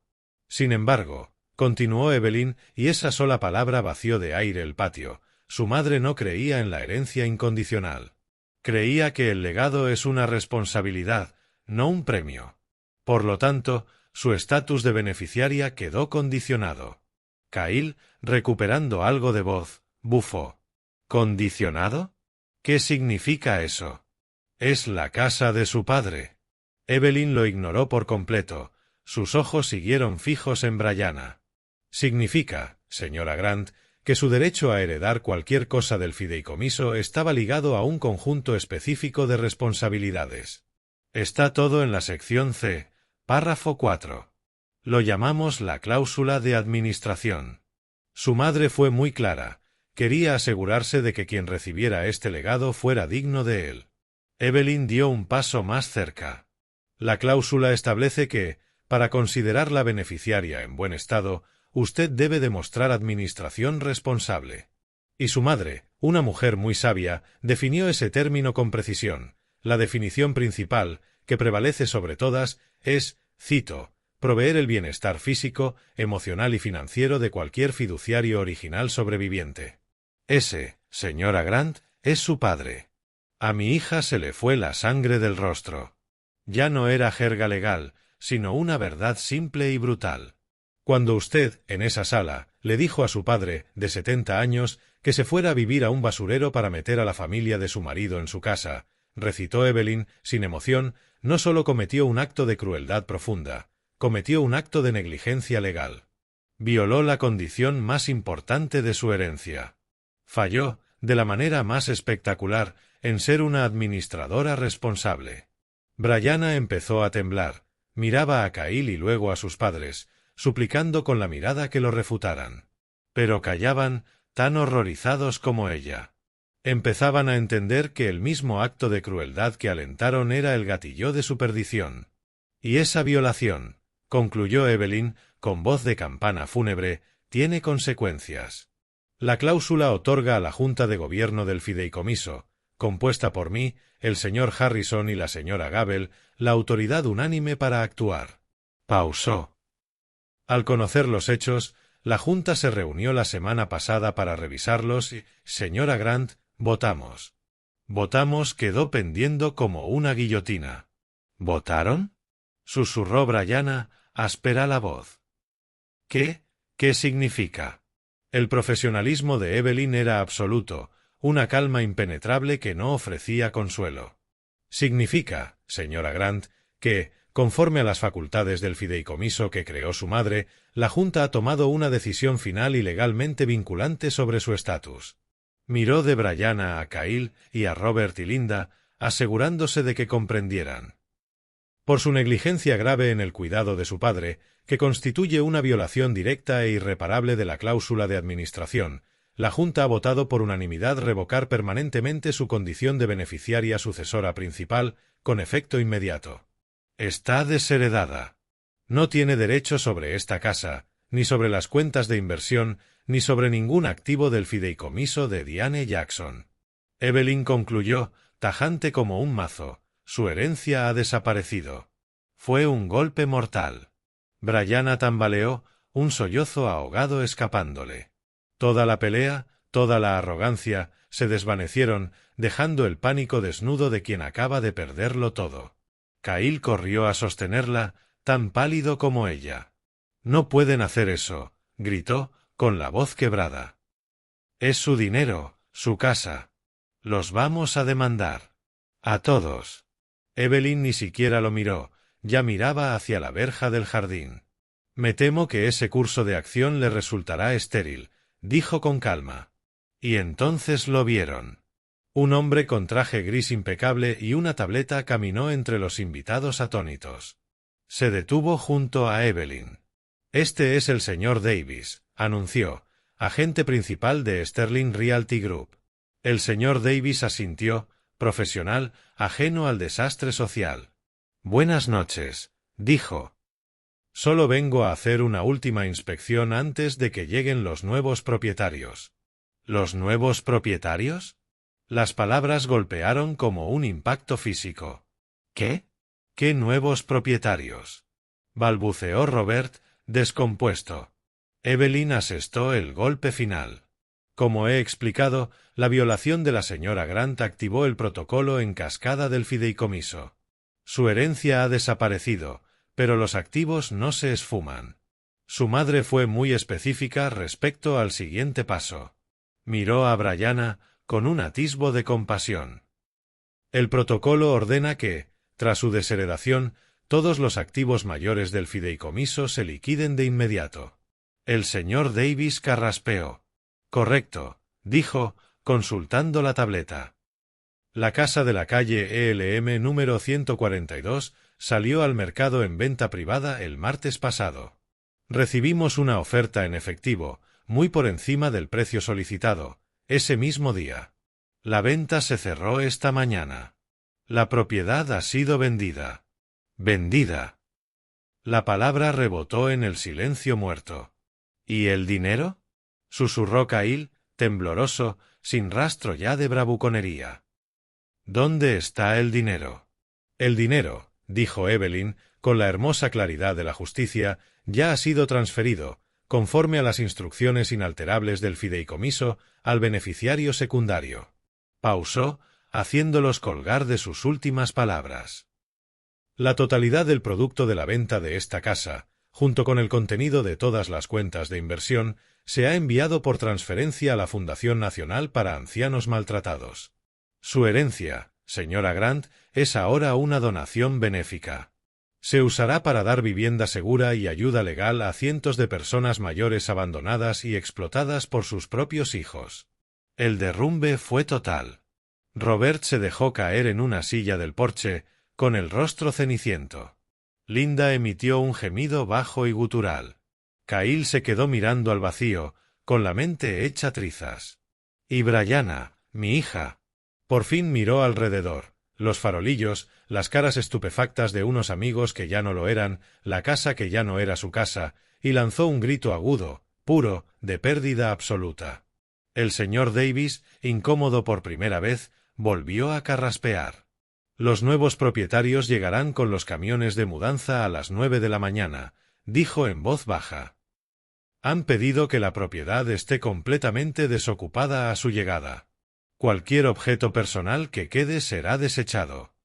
Sin embargo, continuó Evelyn, y esa sola palabra vació de aire el patio, su madre no creía en la herencia incondicional. Creía que el legado es una responsabilidad, no un premio. Por lo tanto, su estatus de beneficiaria quedó condicionado. Cahill, recuperando algo de voz, bufó. ¿Condicionado? ¿Qué significa eso? Es la casa de su padre. Evelyn lo ignoró por completo. Sus ojos siguieron fijos en Bryana. Significa, señora Grant, que su derecho a heredar cualquier cosa del fideicomiso estaba ligado a un conjunto específico de responsabilidades. Está todo en la sección C, párrafo 4. Lo llamamos la cláusula de administración. Su madre fue muy clara. Quería asegurarse de que quien recibiera este legado fuera digno de él. Evelyn dio un paso más cerca. La cláusula establece que, para considerarla beneficiaria en buen estado, usted debe demostrar administración responsable. Y su madre, una mujer muy sabia, definió ese término con precisión. La definición principal, que prevalece sobre todas, es, cito, proveer el bienestar físico, emocional y financiero de cualquier fiduciario original sobreviviente. Ese, señora Grant, es su padre. A mi hija se le fue la sangre del rostro. Ya no era jerga legal, sino una verdad simple y brutal. Cuando usted, en esa sala, le dijo a su padre, de 70 años, que se fuera a vivir a un basurero para meter a la familia de su marido en su casa, recitó Evelyn, sin emoción, no solo cometió un acto de crueldad profunda, cometió un acto de negligencia legal. Violó la condición más importante de su herencia. Falló, de la manera más espectacular, en ser una administradora responsable. Bryana empezó a temblar, miraba a Cahill y luego a sus padres, suplicando con la mirada que lo refutaran. Pero callaban, tan horrorizados como ella. Empezaban a entender que el mismo acto de crueldad que alentaron era el gatillo de su perdición. Y esa violación, concluyó Evelyn, con voz de campana fúnebre, tiene consecuencias. La cláusula otorga a la Junta de Gobierno del Fideicomiso, compuesta por mí, el señor Harrison y la señora Gable, la autoridad unánime para actuar. Pausó. Al conocer los hechos, la Junta se reunió la semana pasada para revisarlos y, señora Grant, votamos. Votamos quedó pendiendo como una guillotina. ¿Votaron? Susurró Bryana, áspera la voz. ¿Qué? ¿Qué significa? El profesionalismo de Evelyn era absoluto, una calma impenetrable que no ofrecía consuelo. Significa, señora Grant, que, conforme a las facultades del fideicomiso que creó su madre, la Junta ha tomado una decisión final y legalmente vinculante sobre su estatus. Miró de Bryana a Cahill y a Robert y Linda, asegurándose de que comprendieran. Por su negligencia grave en el cuidado de su padre, que constituye una violación directa e irreparable de la cláusula de administración, la Junta ha votado por unanimidad revocar permanentemente su condición de beneficiaria sucesora principal, con efecto inmediato. Está desheredada. No tiene derecho sobre esta casa, ni sobre las cuentas de inversión, ni sobre ningún activo del fideicomiso de Diane Jackson. Evelyn concluyó, tajante como un mazo, su herencia ha desaparecido. Fue un golpe mortal. Bryana tambaleó, un sollozo ahogado escapándole. Toda la pelea, toda la arrogancia, se desvanecieron, dejando el pánico desnudo de quien acaba de perderlo todo. Cahill corrió a sostenerla, tan pálido como ella. «No pueden hacer eso», gritó, con la voz quebrada. «Es su dinero, su casa. Los vamos a demandar. A todos». Evelyn ni siquiera lo miró, ya miraba hacia la verja del jardín. «Me temo que ese curso de acción le resultará estéril», dijo con calma. Y entonces lo vieron. Un hombre con traje gris impecable y una tableta caminó entre los invitados atónitos. Se detuvo junto a Evelyn. «Este es el señor Davis», anunció, agente principal de Sterling Realty Group. El señor Davis asintió, profesional, ajeno al desastre social. «Buenas noches», dijo. «Solo vengo a hacer una última inspección antes de que lleguen los nuevos propietarios». «¿Los nuevos propietarios?». Las palabras golpearon como un impacto físico. «¿Qué? ¿Qué nuevos propietarios?», balbuceó Robert, descompuesto. Evelyn asestó el golpe final. Como he explicado, la violación de la señora Grant activó el protocolo en cascada del fideicomiso. Su herencia ha desaparecido, pero los activos no se esfuman. Su madre fue muy específica respecto al siguiente paso. Miró a Bryana con un atisbo de compasión. El protocolo ordena que, tras su desheredación, todos los activos mayores del fideicomiso se liquiden de inmediato. El señor Davis carraspeó. «Correcto», dijo, consultando la tableta. La casa de la calle ELM número 142 salió al mercado en venta privada el martes pasado. Recibimos una oferta en efectivo, muy por encima del precio solicitado, ese mismo día. La venta se cerró esta mañana. La propiedad ha sido vendida. «¿Vendida?». La palabra rebotó en el silencio muerto. «¿Y el dinero?», susurró Cahill, tembloroso, sin rastro ya de bravuconería. «¿Dónde está el dinero?». «El dinero», dijo Evelyn, con la hermosa claridad de la justicia, «ya ha sido transferido, conforme a las instrucciones inalterables del fideicomiso, al beneficiario secundario». Pausó, haciéndolos colgar de sus últimas palabras. La totalidad del producto de la venta de esta casa, junto con el contenido de todas las cuentas de inversión, se ha enviado por transferencia a la Fundación Nacional para Ancianos Maltratados. Su herencia, señora Grant, es ahora una donación benéfica. Se usará para dar vivienda segura y ayuda legal a cientos de personas mayores abandonadas y explotadas por sus propios hijos. El derrumbe fue total. Robert se dejó caer en una silla del porche, con el rostro ceniciento. Linda emitió un gemido bajo y gutural. Cahill se quedó mirando al vacío, con la mente hecha trizas. Y Bryana, mi hija. Por fin miró alrededor. Los farolillos, las caras estupefactas de unos amigos que ya no lo eran, la casa que ya no era su casa, y lanzó un grito agudo, puro, de pérdida absoluta. El señor Davis, incómodo por primera vez, volvió a carraspear. «Los nuevos propietarios llegarán con los camiones de mudanza a las 9 de la mañana», dijo en voz baja. «Han pedido que la propiedad esté completamente desocupada a su llegada. Cualquier objeto personal que quede será desechado».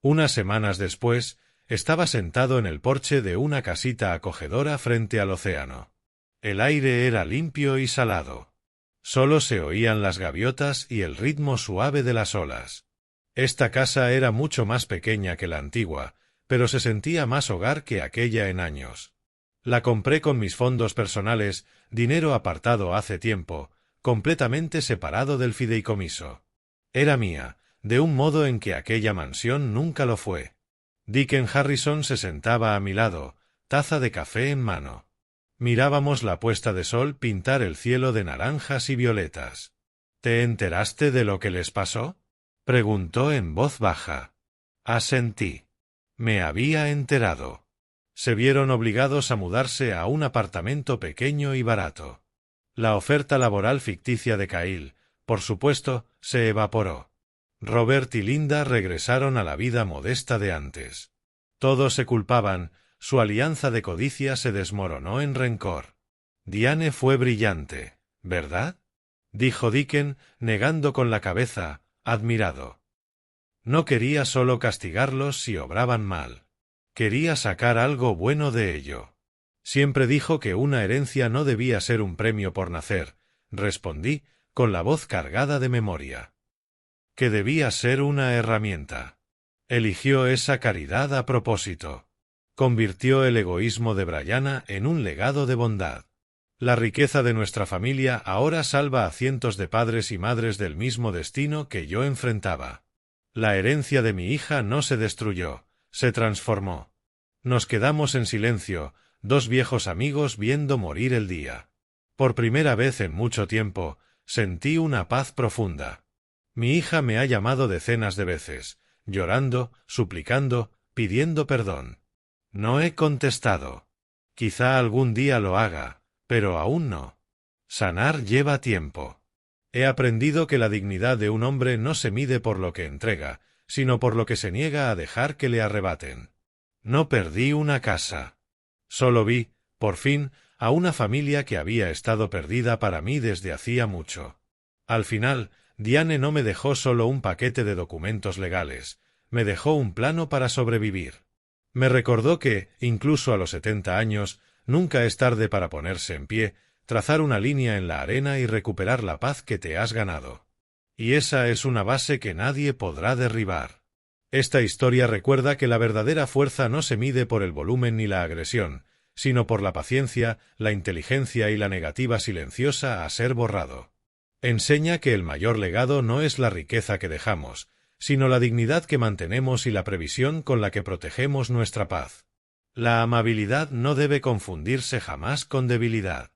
Unas semanas después, estaba sentado en el porche de una casita acogedora frente al océano. El aire era limpio y salado. Solo se oían las gaviotas y el ritmo suave de las olas. Esta casa era mucho más pequeña que la antigua, pero se sentía más hogar que aquella en años. La compré con mis fondos personales, dinero apartado hace tiempo, completamente separado del fideicomiso. Era mía, de un modo en que aquella mansión nunca lo fue. Dickon Harrison se sentaba a mi lado, taza de café en mano. Mirábamos la puesta de sol pintar el cielo de naranjas y violetas. «¿Te enteraste de lo que les pasó?», preguntó en voz baja. Asentí. Me había enterado. Se vieron obligados a mudarse a un apartamento pequeño y barato. La oferta laboral ficticia de Cahill, por supuesto, se evaporó. Robert y Linda regresaron a la vida modesta de antes. Todos se culpaban. Su alianza de codicia se desmoronó en rencor. «Diane fue brillante, ¿verdad?», dijo Dickon, negando con la cabeza, admirado. No quería solo castigarlos si obraban mal. Quería sacar algo bueno de ello. Siempre dijo que una herencia no debía ser un premio por nacer, respondí, con la voz cargada de memoria. Que debía ser una herramienta. Eligió esa caridad a propósito. Convirtió el egoísmo de Bryana en un legado de bondad. La riqueza de nuestra familia ahora salva a cientos de padres y madres del mismo destino que yo enfrentaba. La herencia de mi hija no se destruyó, se transformó. Nos quedamos en silencio, dos viejos amigos viendo morir el día. Por primera vez en mucho tiempo, sentí una paz profunda. Mi hija me ha llamado decenas de veces, llorando, suplicando, pidiendo perdón. No he contestado. Quizá algún día lo haga, pero aún no. Sanar lleva tiempo. He aprendido que la dignidad de un hombre no se mide por lo que entrega, sino por lo que se niega a dejar que le arrebaten. No perdí una casa. Solo vi, por fin, a una familia que había estado perdida para mí desde hacía mucho. Al final, Diane no me dejó solo un paquete de documentos legales, me dejó un plano para sobrevivir. Me recordó que, incluso a los 70 años, nunca es tarde para ponerse en pie, trazar una línea en la arena y recuperar la paz que te has ganado. Y esa es una base que nadie podrá derribar. Esta historia recuerda que la verdadera fuerza no se mide por el volumen ni la agresión, sino por la paciencia, la inteligencia y la negativa silenciosa a ser borrado. Enseña que el mayor legado no es la riqueza que dejamos, sino la dignidad que mantenemos y la previsión con la que protegemos nuestra paz. La amabilidad no debe confundirse jamás con debilidad.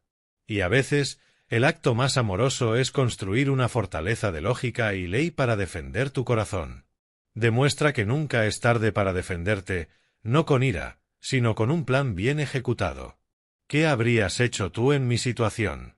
Y a veces, el acto más amoroso es construir una fortaleza de lógica y ley para defender tu corazón. Demuestra que nunca es tarde para defenderte, no con ira, sino con un plan bien ejecutado. ¿Qué habrías hecho tú en mi situación?